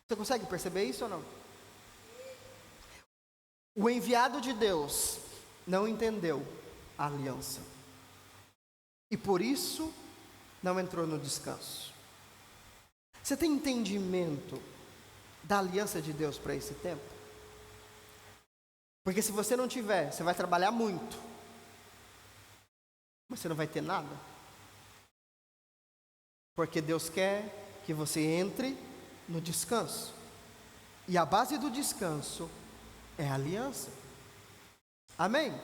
Você consegue perceber isso ou não? O enviado de Deus não entendeu a aliança, e por isso não entrou no descanso. Você tem entendimento da aliança de Deus para esse tempo? Porque se você não tiver, você vai trabalhar muito, mas você não vai ter nada. Porque Deus quer que você entre no descanso, e a base do descanso é a aliança. Amém?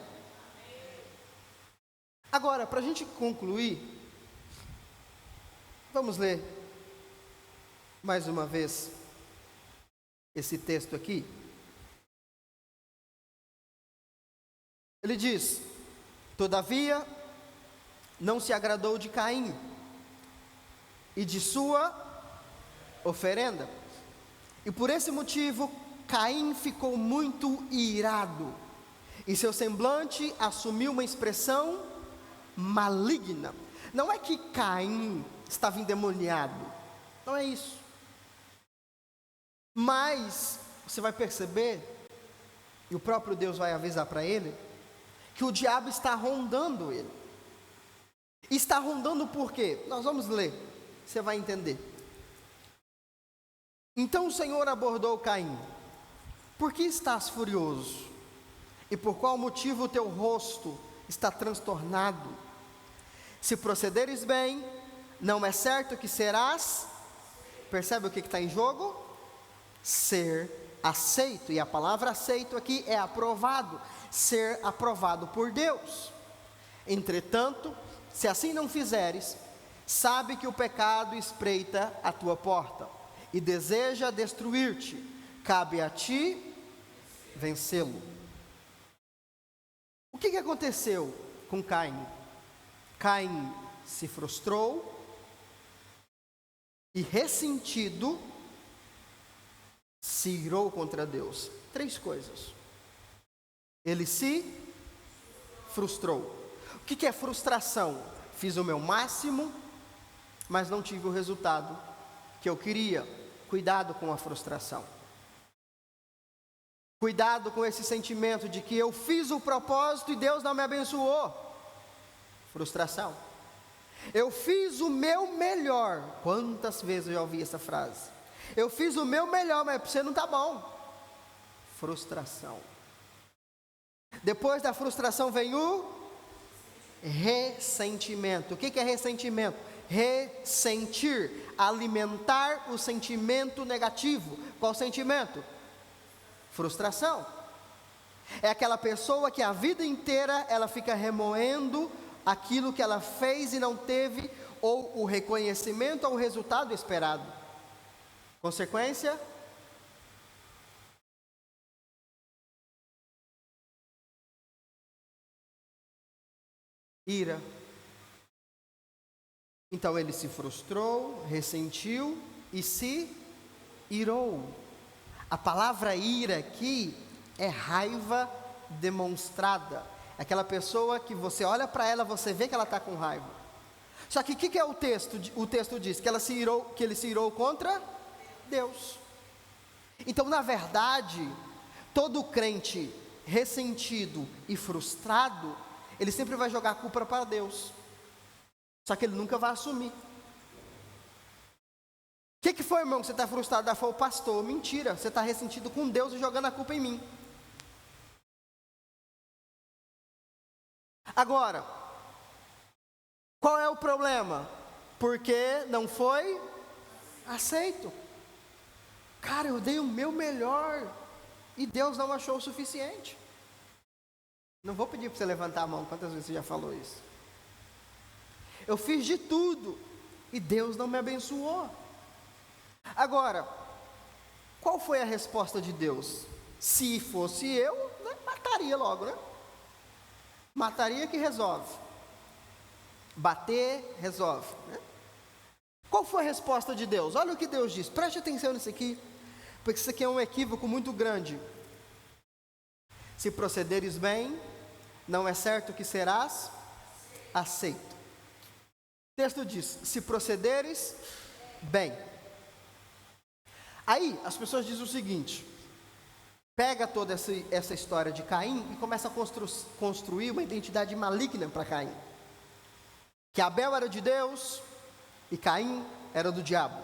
Agora, para a gente concluir, vamos ler mais uma vez esse texto aqui. Ele diz: todavia não se agradou de Caim e de sua oferenda, E por esse motivo, Caim ficou muito irado, e seu semblante assumiu uma expressão maligna. Não é que Caim estava endemoniado, não é isso. Mas você vai perceber, e o próprio Deus vai avisar para ele, que o diabo está rondando ele. Está rondando por quê? Nós vamos ler, você vai entender. Então o Senhor abordou Caim: por que estás furioso? E por qual motivo o teu rosto está transtornado? Se procederes bem, não é certo que serás, percebe o que está em jogo? Ser aceito, e a palavra aceito aqui é aprovado, ser aprovado por Deus. Entretanto, se assim não fizeres, sabe que o pecado espreita a tua porta, e deseja destruir-te, cabe a ti vencê-lo. O que aconteceu com Caim? Caim se frustrou e, ressentido, se irou contra Deus. 3 coisas. Ele se frustrou. O que é frustração? Fiz o meu máximo, mas não tive o resultado que eu queria. Cuidado com a frustração. Cuidado com esse sentimento de que eu fiz o propósito e Deus não me abençoou. Frustração. Eu fiz o meu melhor. Quantas vezes eu já ouvi essa frase? Eu fiz o meu melhor, mas você não está bom. Frustração. Depois da frustração vem o ressentimento. O que é ressentimento? Ressentir, alimentar o sentimento negativo. Qual sentimento? Frustração. É aquela pessoa que a vida inteira ela fica remoendo aquilo que ela fez e não teve, ou o reconhecimento ou o resultado esperado. Consequência? Ira. Então ele se frustrou, ressentiu e se irou. A palavra ira aqui é raiva demonstrada. Aquela pessoa que você olha para ela, você vê que ela está com raiva. Só que o que é o texto? O texto diz que ele se irou contra Deus. Então, na verdade, todo crente ressentido e frustrado, ele sempre vai jogar a culpa para Deus. Só que ele nunca vai assumir. O que foi, irmão, que você está frustrado? Foi o pastor. Mentira, você está ressentido com Deus e jogando a culpa em mim. Agora, qual é o problema? Porque não foi aceito. Cara, eu dei o meu melhor e Deus não achou o suficiente. Não vou pedir para você levantar a mão, quantas vezes você já falou isso? Eu fiz de tudo e Deus não me abençoou. Agora, qual foi a resposta de Deus? Se fosse eu, né, mataria logo, né? Mataria que resolve. Bater, resolve, né? Qual foi a resposta de Deus? Olha o que Deus diz, preste atenção nisso aqui, porque isso aqui é um equívoco muito grande. Se procederes bem, não é certo que serás aceito. O texto diz, se procederes bem. Aí, as pessoas dizem o seguinte, pega toda essa história de Caim e começa a construir uma identidade maligna para Caim. Que Abel era de Deus e Caim era do diabo.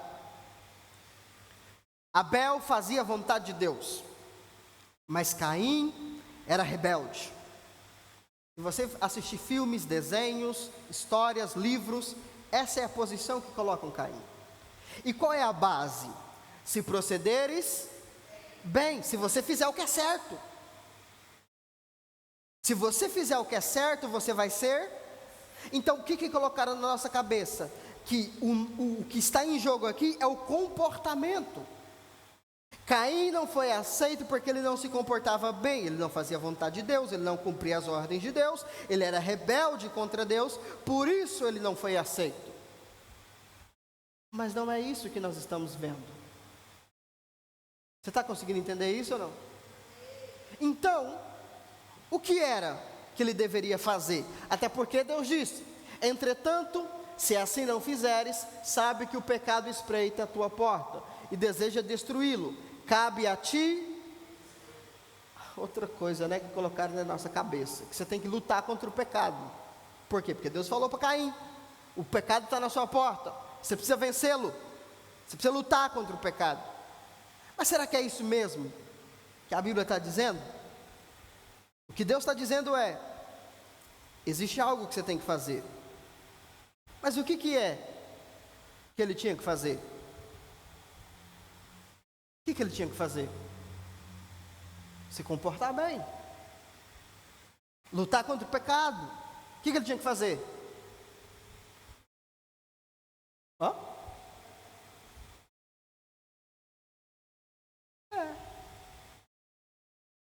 Abel fazia a vontade de Deus, mas Caim era rebelde. Se você assistir filmes, desenhos, histórias, livros, essa é a posição que colocam Caim. E qual é a base? Se procederes bem, se você fizer o que é certo. Se você fizer o que é certo, você vai ser. Então, o que colocaram na nossa cabeça? Que o que está em jogo aqui é o comportamento. Caim não foi aceito porque ele não se comportava bem, ele não fazia a vontade de Deus, ele não cumpria as ordens de Deus, ele era rebelde contra Deus, por isso ele não foi aceito. Mas não é isso que nós estamos vendo. Você está conseguindo entender isso ou não? Então, o que era que ele deveria fazer? Até porque Deus disse: entretanto, se assim não fizeres, sabe que o pecado espreita a tua porta e deseja destruí-lo. Cabe a ti. Outra coisa, né, que colocaram na nossa cabeça, que você tem que lutar contra o pecado. Por quê? Porque Deus falou para Caim: o pecado está na sua porta, você precisa vencê-lo, você precisa lutar contra o pecado. Mas será que é isso mesmo que a Bíblia está dizendo? O que Deus está dizendo é: existe algo que você tem que fazer. Mas o que é que ele tinha que fazer? O que ele tinha que fazer? Se comportar bem, lutar contra o pecado. O que ele tinha que fazer?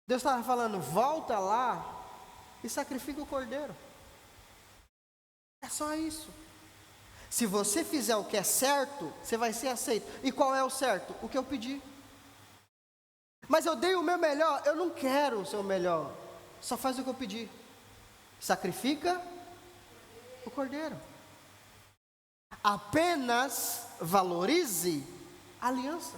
Deus estava falando: volta lá e sacrifica o cordeiro. É só isso. Se você fizer o que é certo, você vai ser aceito. E qual é o certo? O que eu pedi. Mas eu dei o meu melhor. Eu não quero o seu melhor. Só faz o que eu pedi. Sacrifica o cordeiro. Apenas valorize a aliança.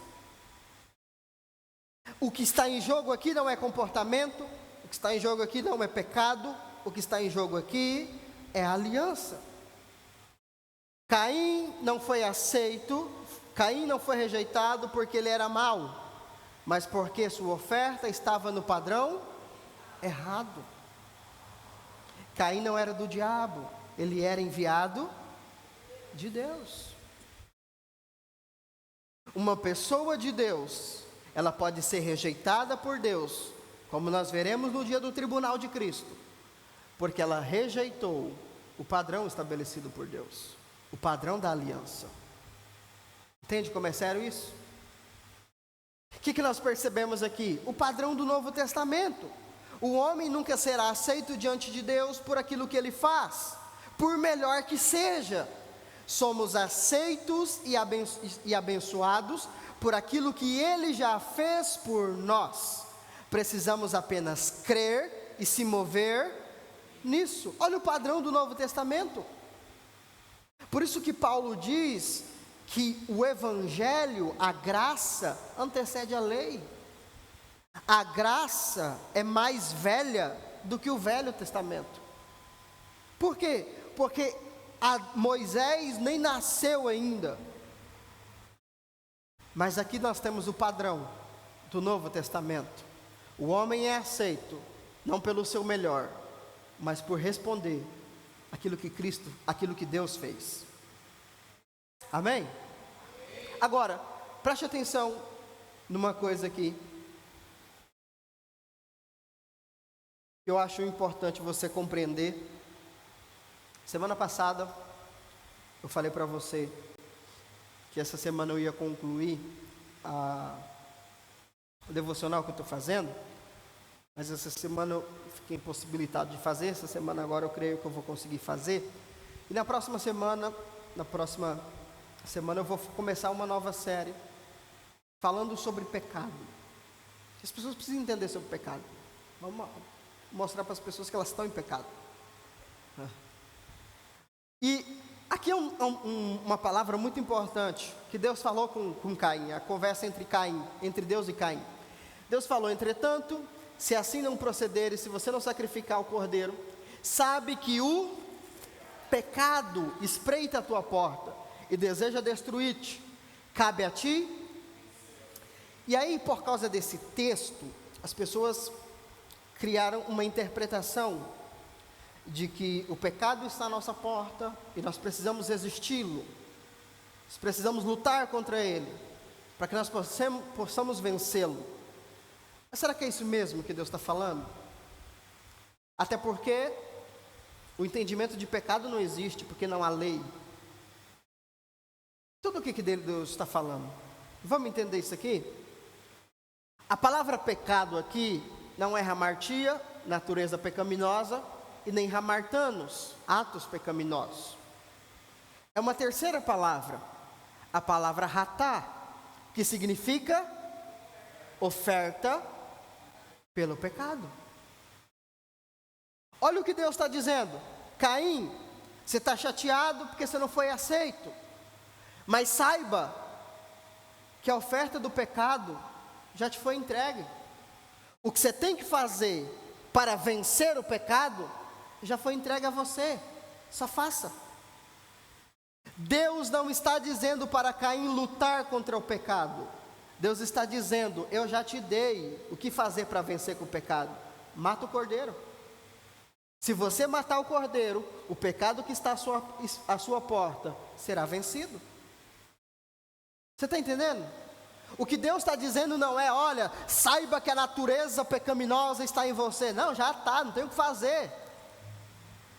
O que está em jogo aqui não é comportamento. O que está em jogo aqui não é pecado. O que está em jogo aqui é a aliança. Caim não foi aceito, Caim não foi rejeitado porque ele era mau, mas porque sua oferta estava no padrão errado. Caim não era do diabo, ele era enviado de Deus. Uma pessoa de Deus, ela pode ser rejeitada por Deus, como nós veremos no dia do tribunal de Cristo, porque ela rejeitou o padrão estabelecido por Deus, o padrão da aliança. Entende como é sério isso? O que nós percebemos aqui? O padrão do Novo Testamento. O homem nunca será aceito diante de Deus por aquilo que ele faz, por melhor que seja. Somos aceitos e abençoados por aquilo que ele já fez por nós. Precisamos apenas crer e se mover nisso. Olha o padrão do Novo Testamento. Por isso que Paulo diz que o Evangelho, a graça, antecede a lei. A graça é mais velha do que o Velho Testamento. Por quê? Porque Moisés nem nasceu ainda. Mas aqui nós temos o padrão do Novo Testamento. O homem é aceito, não pelo seu melhor, mas por responder aquilo que Deus fez. Amém? Agora, preste atenção numa coisa aqui, que eu acho importante você compreender. Semana passada, eu falei para você que essa semana eu ia concluir o devocional que eu estou fazendo, mas essa semana eu fiquei impossibilitado de fazer. Essa semana agora eu creio que eu vou conseguir fazer, e na próxima semana eu vou começar uma nova série, falando sobre pecado. As pessoas precisam entender sobre pecado. Vamos mostrar para as pessoas que elas estão em pecado. E aqui é uma palavra muito importante, que Deus falou com Caim, a conversa entre Deus e Caim. Deus falou: entretanto, se assim não procederes, se você não sacrificar o cordeiro, sabe que o pecado espreita a tua porta e deseja destruir-te. Cabe a ti. E aí, por causa desse texto, as pessoas criaram uma interpretação de que o pecado está à nossa porta e nós precisamos resisti-lo, nós precisamos lutar contra ele, para que nós possamos vencê-lo. Mas será que é isso mesmo que Deus está falando? Até porque o entendimento de pecado não existe, porque não há lei. Tudo o que Deus está falando? Vamos entender isso aqui? A palavra pecado aqui não é hamartia, natureza pecaminosa, e nem hamartanos, atos pecaminosos. É uma terceira palavra, a palavra ratá, que significa oferta pelo pecado. Olha o que Deus está dizendo. Caim, você está chateado porque você não foi aceito. Mas saiba que a oferta do pecado já te foi entregue. O que você tem que fazer para vencer o pecado já foi entregue a você. Só faça. Deus não está dizendo para Caim lutar contra o pecado. Deus está dizendo: eu já te dei o que fazer para vencer com o pecado. Mata o cordeiro. Se você matar o cordeiro, o pecado que está à sua porta será vencido. Você está entendendo? O que Deus está dizendo não é: olha, saiba que a natureza pecaminosa está em você. Não, já está, não tem o que fazer.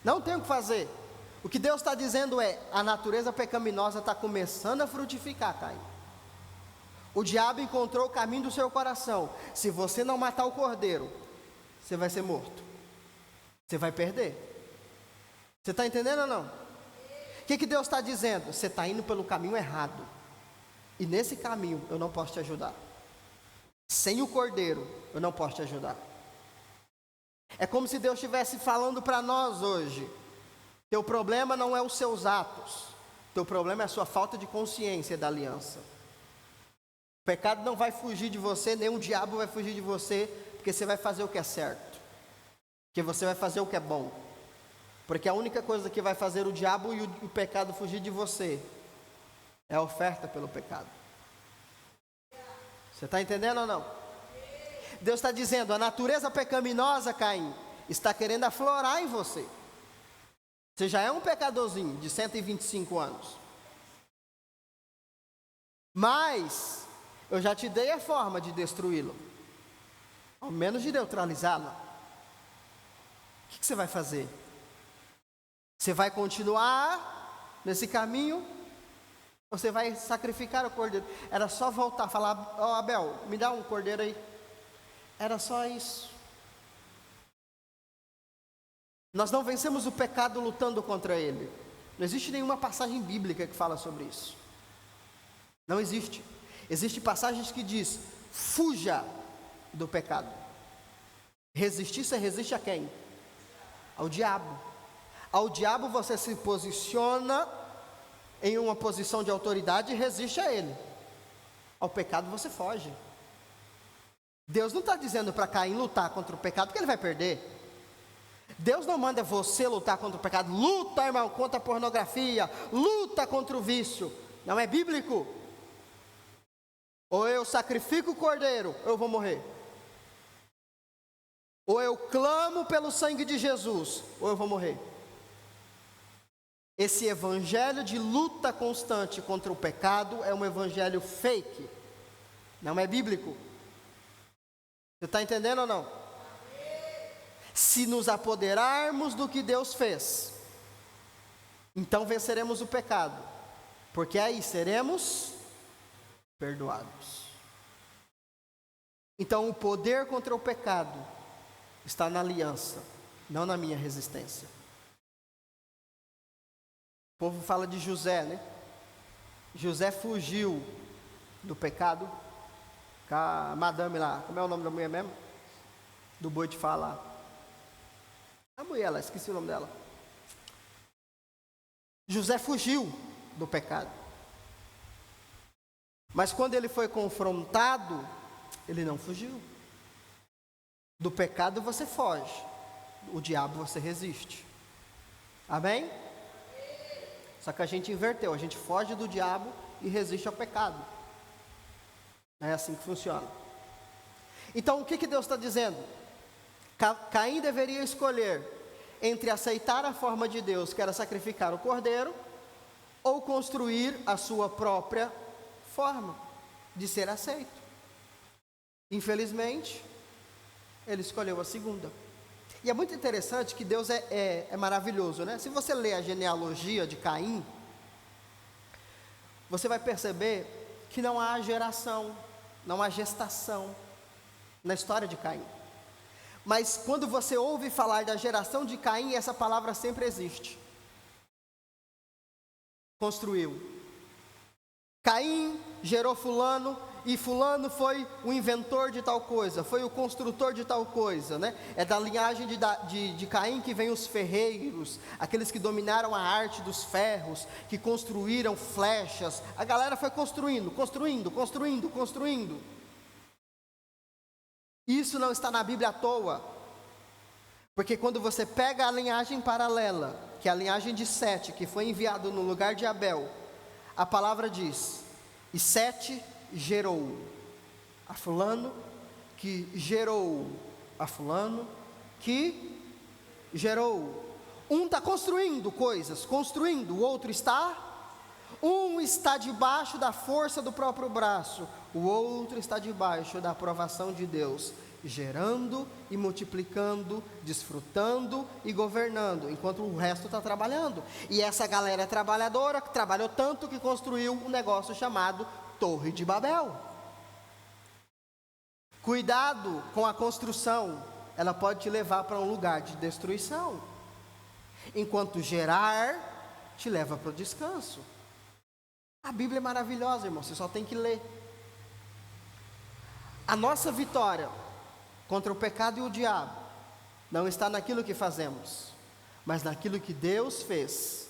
Não tem o que fazer. O que Deus está dizendo é: a natureza pecaminosa está começando a frutificar, Caim. O diabo encontrou o caminho do seu coração. Se você não matar o cordeiro, você vai ser morto. Você vai perder. Você está entendendo ou não? O que Deus está dizendo? Você está indo pelo caminho errado. E nesse caminho eu não posso te ajudar. Sem o cordeiro eu não posso te ajudar. É como se Deus estivesse falando para nós hoje: teu problema não é os seus atos, teu problema é a sua falta de consciência da aliança. O pecado não vai fugir de você, nem o diabo vai fugir de você, porque você vai fazer o que é certo, porque você vai fazer o que é bom. Porque a única coisa que vai fazer o diabo e o pecado fugir de você é a oferta pelo pecado. Você está entendendo ou não? Deus está dizendo: a natureza pecaminosa, Caim, está querendo aflorar em você. Você já é um pecadorzinho de 125 anos. Mas eu já te dei a forma de destruí-lo, ao menos de neutralizá-lo. O que você vai fazer? Você vai continuar nesse caminho? Ou você vai sacrificar o cordeiro? Era só voltar, falar: ó, Abel, me dá um cordeiro aí. Era só isso. Nós não vencemos o pecado lutando contra ele. Não existe nenhuma passagem bíblica que fala sobre isso. Não existe. Existem passagens que diz: fuja do pecado. Resistir, você resiste a quem? Ao diabo. Ao diabo você se posiciona em uma posição de autoridade e resiste a ele. Ao pecado você foge. Deus não está dizendo para Caim lutar contra o pecado, porque ele vai perder. Deus não manda você lutar contra o pecado. Luta, irmão, contra a pornografia. Luta contra o vício. Não é bíblico. Ou eu sacrifico o cordeiro, ou eu vou morrer. Ou eu clamo pelo sangue de Jesus, ou eu vou morrer. Esse evangelho de luta constante contra o pecado é um evangelho fake. Não é bíblico. Você está entendendo ou não? Se nos apoderarmos do que Deus fez, então venceremos o pecado, porque aí seremos perdoados. Então o poder contra o pecado está na aliança, não na minha resistência. O povo fala de José, né? José fugiu do pecado com a madame lá. Como é o nome da mulher mesmo? Do boi de falar. A mulher lá, esqueci o nome dela. José fugiu do pecado. Mas quando ele foi confrontado, ele não fugiu. Do pecado você foge, o diabo você resiste. Amém? Só que a gente inverteu, a gente foge do diabo e resiste ao pecado. É assim que funciona. Então o que Deus está dizendo? Caim deveria escolher entre aceitar a forma de Deus, que era sacrificar o cordeiro, ou construir a sua própria forma de ser aceito. Infelizmente, ele escolheu a segunda. E é muito interessante que Deus é maravilhoso, né? Se você ler a genealogia de Caim, você vai perceber que não há geração, não há gestação na história de Caim. Mas quando você ouve falar da geração de Caim, essa palavra sempre existe. Construiu. Caim gerou fulano, e fulano foi o inventor de tal coisa, foi o construtor de tal coisa, né? É da linhagem de Caim que vem os ferreiros, aqueles que dominaram a arte dos ferros, que construíram flechas. A galera foi construindo. Isso não está na Bíblia à toa, porque quando você pega a linhagem paralela, que é a linhagem de Sete, que foi enviado no lugar de Abel, a palavra diz: e Sete gerou a fulano, que gerou a fulano, que gerou. Um está construindo coisas, o outro está. Um está debaixo da força do próprio braço, o outro está debaixo da aprovação de Deus, gerando e multiplicando, desfrutando e governando, enquanto o resto está trabalhando. E essa galera é trabalhadora, que trabalhou tanto que construiu um negócio chamado Torre de Babel. Cuidado com a construção, ela pode te levar para um lugar de destruição, enquanto gerar te leva para o descanso. A Bíblia é maravilhosa, irmão, você só tem que ler. A nossa vitória contra o pecado e o diabo não está naquilo que fazemos, mas naquilo que Deus fez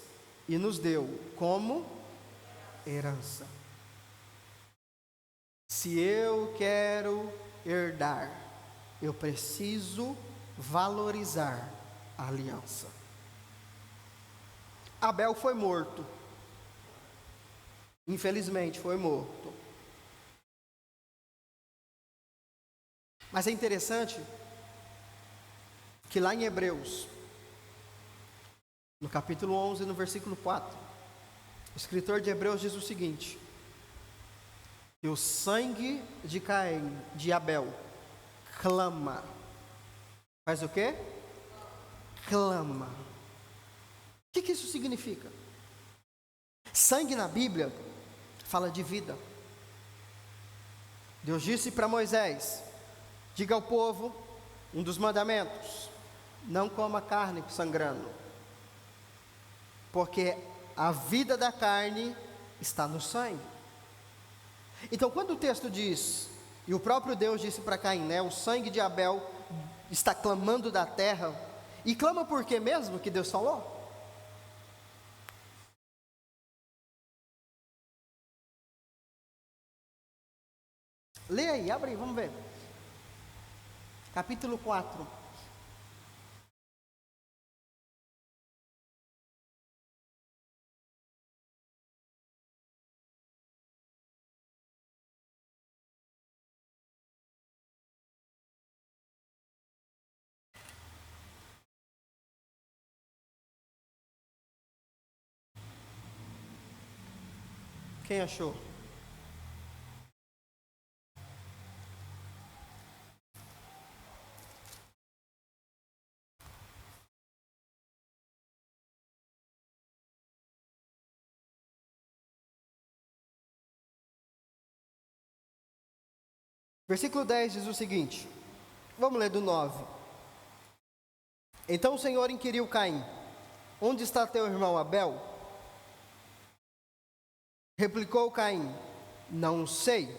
e nos deu como herança. Se eu quero herdar, eu preciso valorizar a aliança. Abel foi morto. Infelizmente foi morto. Mas é interessante que lá em Hebreus, no capítulo 11, no versículo 4, o escritor de Hebreus diz o seguinte: que o sangue de Caim, de Abel, clama. Faz o quê? Clama. O que isso significa? Sangue na Bíblia fala de vida. Deus disse para Moisés: diga ao povo, um dos mandamentos: não coma carne sangrando, porque a vida da carne está no sangue. Então, quando o texto diz, e o próprio Deus disse para Caim, né, o sangue de Abel está clamando da terra, e clama por quê mesmo que Deus falou? Lê aí, abre aí, vamos ver. Capítulo 4. Quem achou? Versículo 10 diz o seguinte, vamos ler do 9. Então o Senhor inquiriu Caim: onde está teu irmão Abel? Replicou Caim: não sei.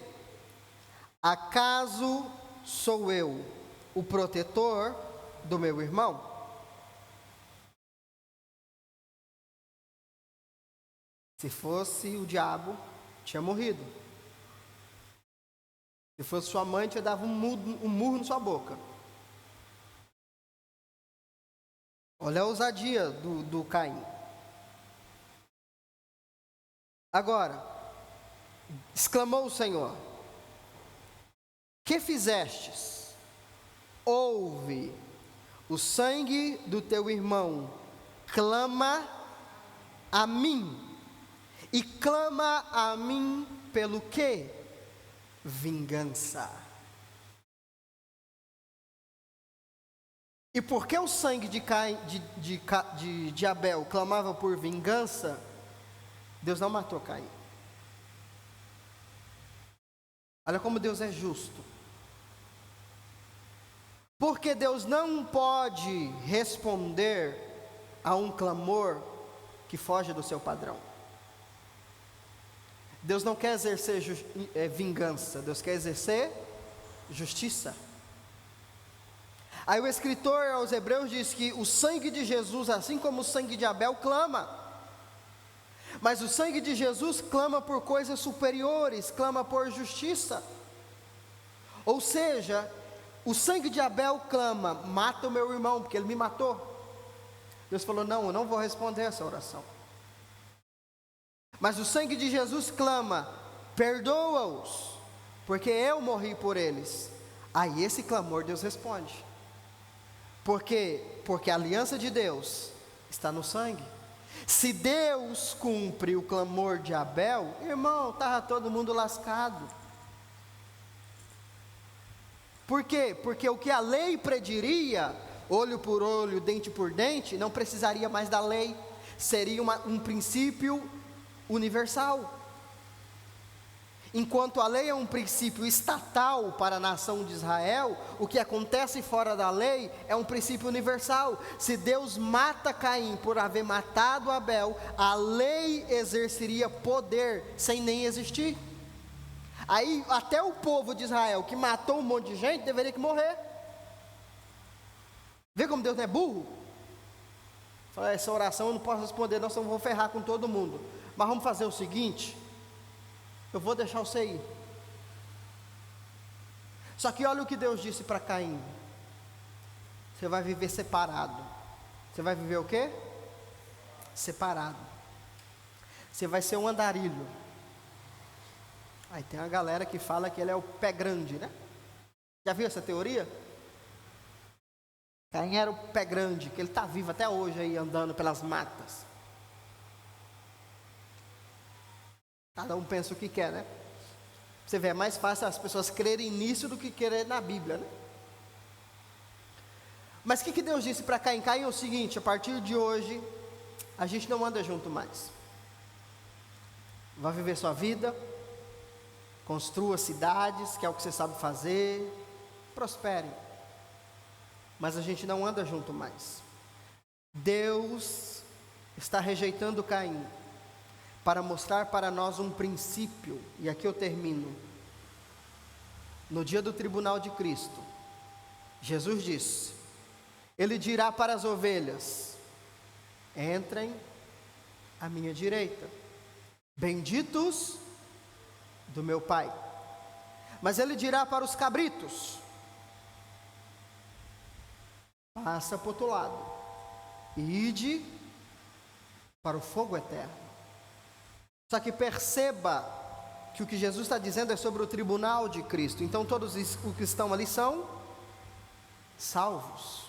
Acaso sou eu o protetor do meu irmão? Se fosse o diabo, tinha morrido. Se fosse sua mãe, te dava um murro na sua boca. Olha a ousadia do Caim. Agora, exclamou o Senhor: que fizestes? Ouve, o sangue do teu irmão clama a mim. E clama a mim pelo quê? Vingança. E porque o sangue de Abel clamava por vingança, Deus não matou Caim. Olha como Deus é justo. Porque Deus não pode responder a um clamor que foge do seu padrão. Deus não quer exercer vingança, Deus quer exercer justiça. Aí o escritor aos Hebreus diz que o sangue de Jesus, assim como o sangue de Abel, clama. Mas o sangue de Jesus clama por coisas superiores, clama por justiça. Ou seja, o sangue de Abel clama: mata o meu irmão, porque ele me matou. Deus falou: não, eu não vou responder essa oração. Mas o sangue de Jesus clama: perdoa-os, porque eu morri por eles. Aí esse clamor Deus responde. Por quê? Porque a aliança de Deus está no sangue. Se Deus cumpre o clamor de Abel, irmão, estava todo mundo lascado. Por quê? Porque o que a lei prediria, olho por olho, dente por dente, não precisaria mais da lei. Seria um princípio universal. Enquanto a lei é um princípio estatal para a nação de Israel, o que acontece fora da lei é um princípio universal. Se Deus mata Caim por haver matado Abel, a lei exerceria poder sem nem existir. Aí até o povo de Israel, que matou um monte de gente, deveria que morrer. Vê como Deus não é burro? Fala: essa oração eu não posso responder, não, senão eu vou ferrar com todo mundo. Mas vamos fazer o seguinte: eu vou deixar você ir. Só que olha o que Deus disse para Caim: você vai viver separado. Você vai viver o quê? Separado. Você vai ser um andarilho. Aí tem uma galera que fala que ele é o pé grande, né? Já viu essa teoria? Caim era o pé grande, que ele está vivo até hoje aí, andando pelas matas. Cada um pensa o que quer, né? Você vê, é mais fácil as pessoas crerem nisso do que querer na Bíblia, né? Mas o que Deus disse para Caim? Caim é o seguinte: a partir de hoje, a gente não anda junto mais. Vai viver sua vida, construa cidades, que é o que você sabe fazer, prospere. Mas a gente não anda junto mais. Deus está rejeitando Caim para mostrar para nós um princípio, e aqui eu termino. No dia do tribunal de Cristo, Jesus disse: Ele dirá para as ovelhas: entrem à minha direita, benditos do meu Pai. Mas Ele dirá para os cabritos: passa para o outro lado, e ide para o fogo eterno. Só que perceba que o que Jesus está dizendo é sobre o tribunal de Cristo. Então todos os que estão ali são salvos.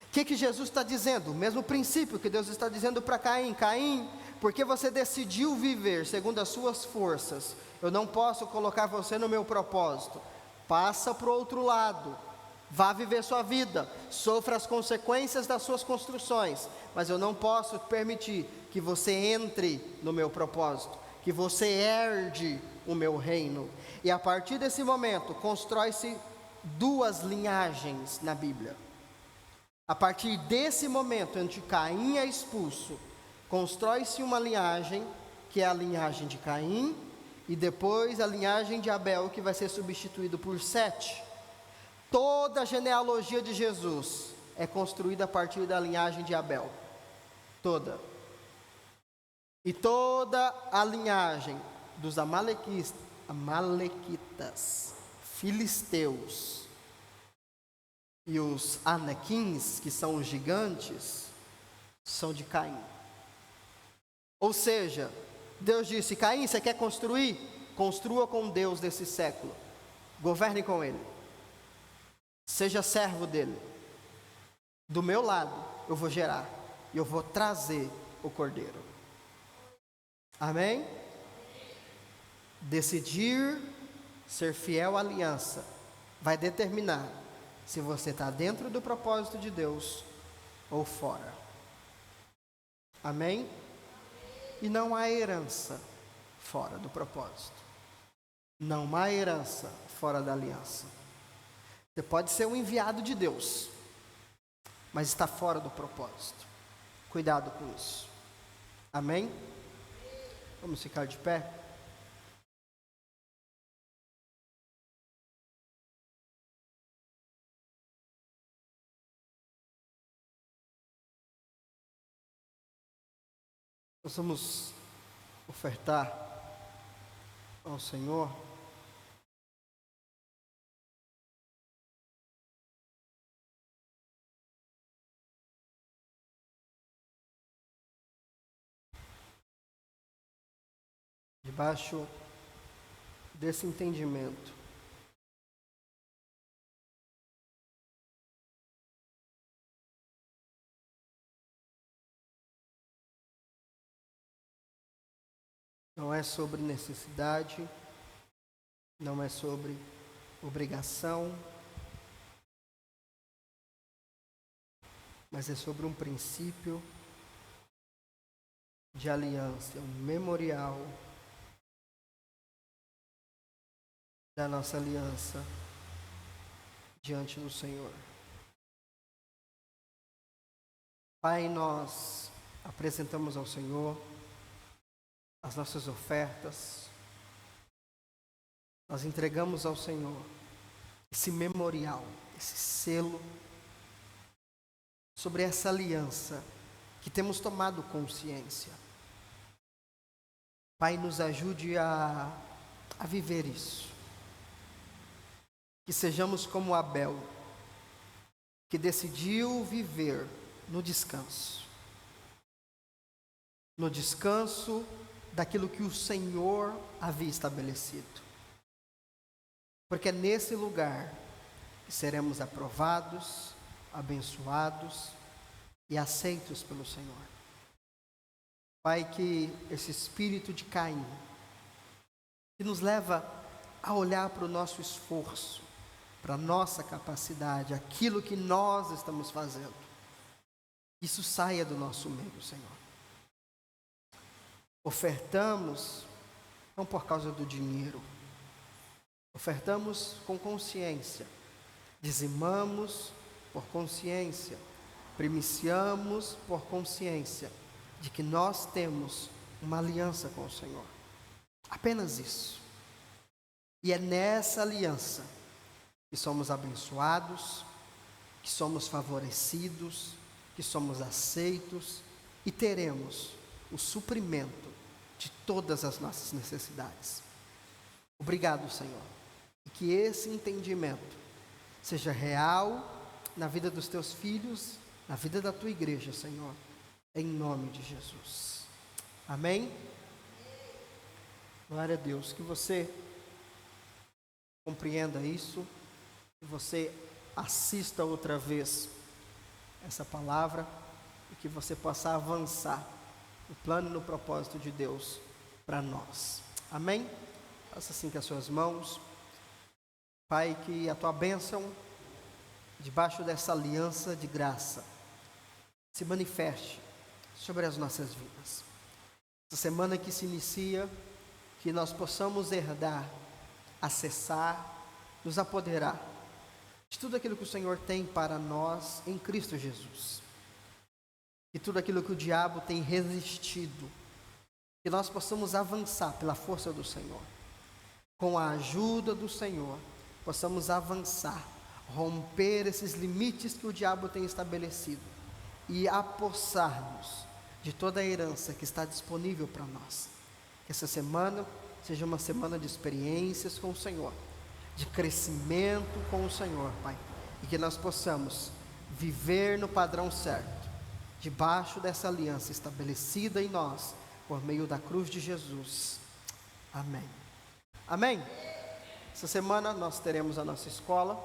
O que Jesus está dizendo? O mesmo princípio que Deus está dizendo para Caim: Caim, porque você decidiu viver segundo as suas forças, eu não posso colocar você no meu propósito. Passa para o outro lado, vá viver sua vida, sofra as consequências das suas construções, mas eu não posso permitir que você entre no meu propósito, que você herde o meu reino. E a partir desse momento, constrói-se duas linhagens na Bíblia. A partir desse momento, onde Caim é expulso, constrói-se uma linhagem, que é a linhagem de Caim, e depois a linhagem de Abel, que vai ser substituído por Sete. Toda a genealogia de Jesus é construída a partir da linhagem de Abel. Toda. E toda a linhagem dos amalequitas, filisteus e os anaquins, que são os gigantes, são de Caim. Ou seja, Deus disse: Caim, você quer construir? Construa com Deus desse século. Governe com Ele. Seja servo dele. Do meu lado eu vou gerar, e eu vou trazer o cordeiro. Amém? Decidir ser fiel à aliança vai determinar se você está dentro do propósito de Deus ou fora. Amém? E não há herança fora do propósito. Não há herança fora da aliança. Você pode ser um enviado de Deus, mas está fora do propósito. Cuidado com isso. Amém? Vamos ficar de pé? Nós vamos ofertar ao Senhor debaixo desse entendimento. Não é sobre necessidade, não é sobre obrigação, mas é sobre um princípio de aliança, um memorial da nossa aliança diante do Senhor. Pai, nós apresentamos ao Senhor as nossas ofertas, nós entregamos ao Senhor esse memorial, esse selo, sobre essa aliança que temos tomado consciência. Pai, nos ajude a viver isso. Que sejamos como Abel, que decidiu viver no descanso daquilo que o Senhor havia estabelecido. Porque é nesse lugar que seremos aprovados, abençoados e aceitos pelo Senhor. Pai, que esse espírito de Caim, que nos leva a olhar para o nosso esforço, para a nossa capacidade, aquilo que nós estamos fazendo, isso saia do nosso meio, Senhor. Ofertamos não por causa do dinheiro, ofertamos com consciência, dizimamos por consciência, primiciamos por consciência de que nós temos uma aliança com o Senhor. Apenas isso. E é nessa aliança que somos abençoados, que somos favorecidos, que somos aceitos e teremos o suprimento de todas as nossas necessidades. Obrigado, Senhor. E que esse entendimento seja real na vida dos teus filhos, na vida da tua igreja, Senhor, em nome de Jesus. Amém? Glória a Deus. Que você compreenda isso, que você assista outra vez essa palavra e que você possa avançar no plano e no propósito de Deus para nós. Amém? Faça assim com as suas mãos. Pai, que a tua bênção, debaixo dessa aliança de graça, se manifeste sobre as nossas vidas. Essa semana que se inicia, que nós possamos herdar, acessar, nos apoderar de tudo aquilo que o Senhor tem para nós em Cristo Jesus. E tudo aquilo que o diabo tem resistido, que nós possamos avançar pela força do Senhor. Com a ajuda do Senhor, possamos avançar, romper esses limites que o diabo tem estabelecido e apossar-nos de toda a herança que está disponível para nós. Que essa semana seja uma semana de experiências com o Senhor, de crescimento com o Senhor, Pai, e que nós possamos viver no padrão certo, debaixo dessa aliança estabelecida em nós, por meio da cruz de Jesus. Amém. Amém? Essa semana nós teremos a nossa escola,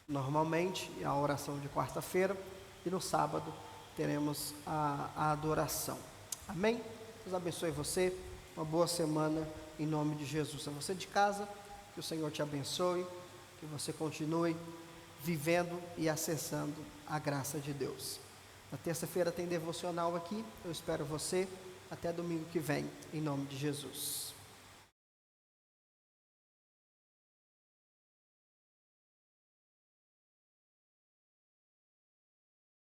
normalmente, a oração de quarta-feira, e no sábado teremos a adoração. Amém? Deus abençoe você, uma boa semana em nome de Jesus. A você de casa, que o Senhor te abençoe, que você continue vivendo e acessando a graça de Deus. Na terça-feira tem devocional aqui, eu espero você até domingo que vem, em nome de Jesus.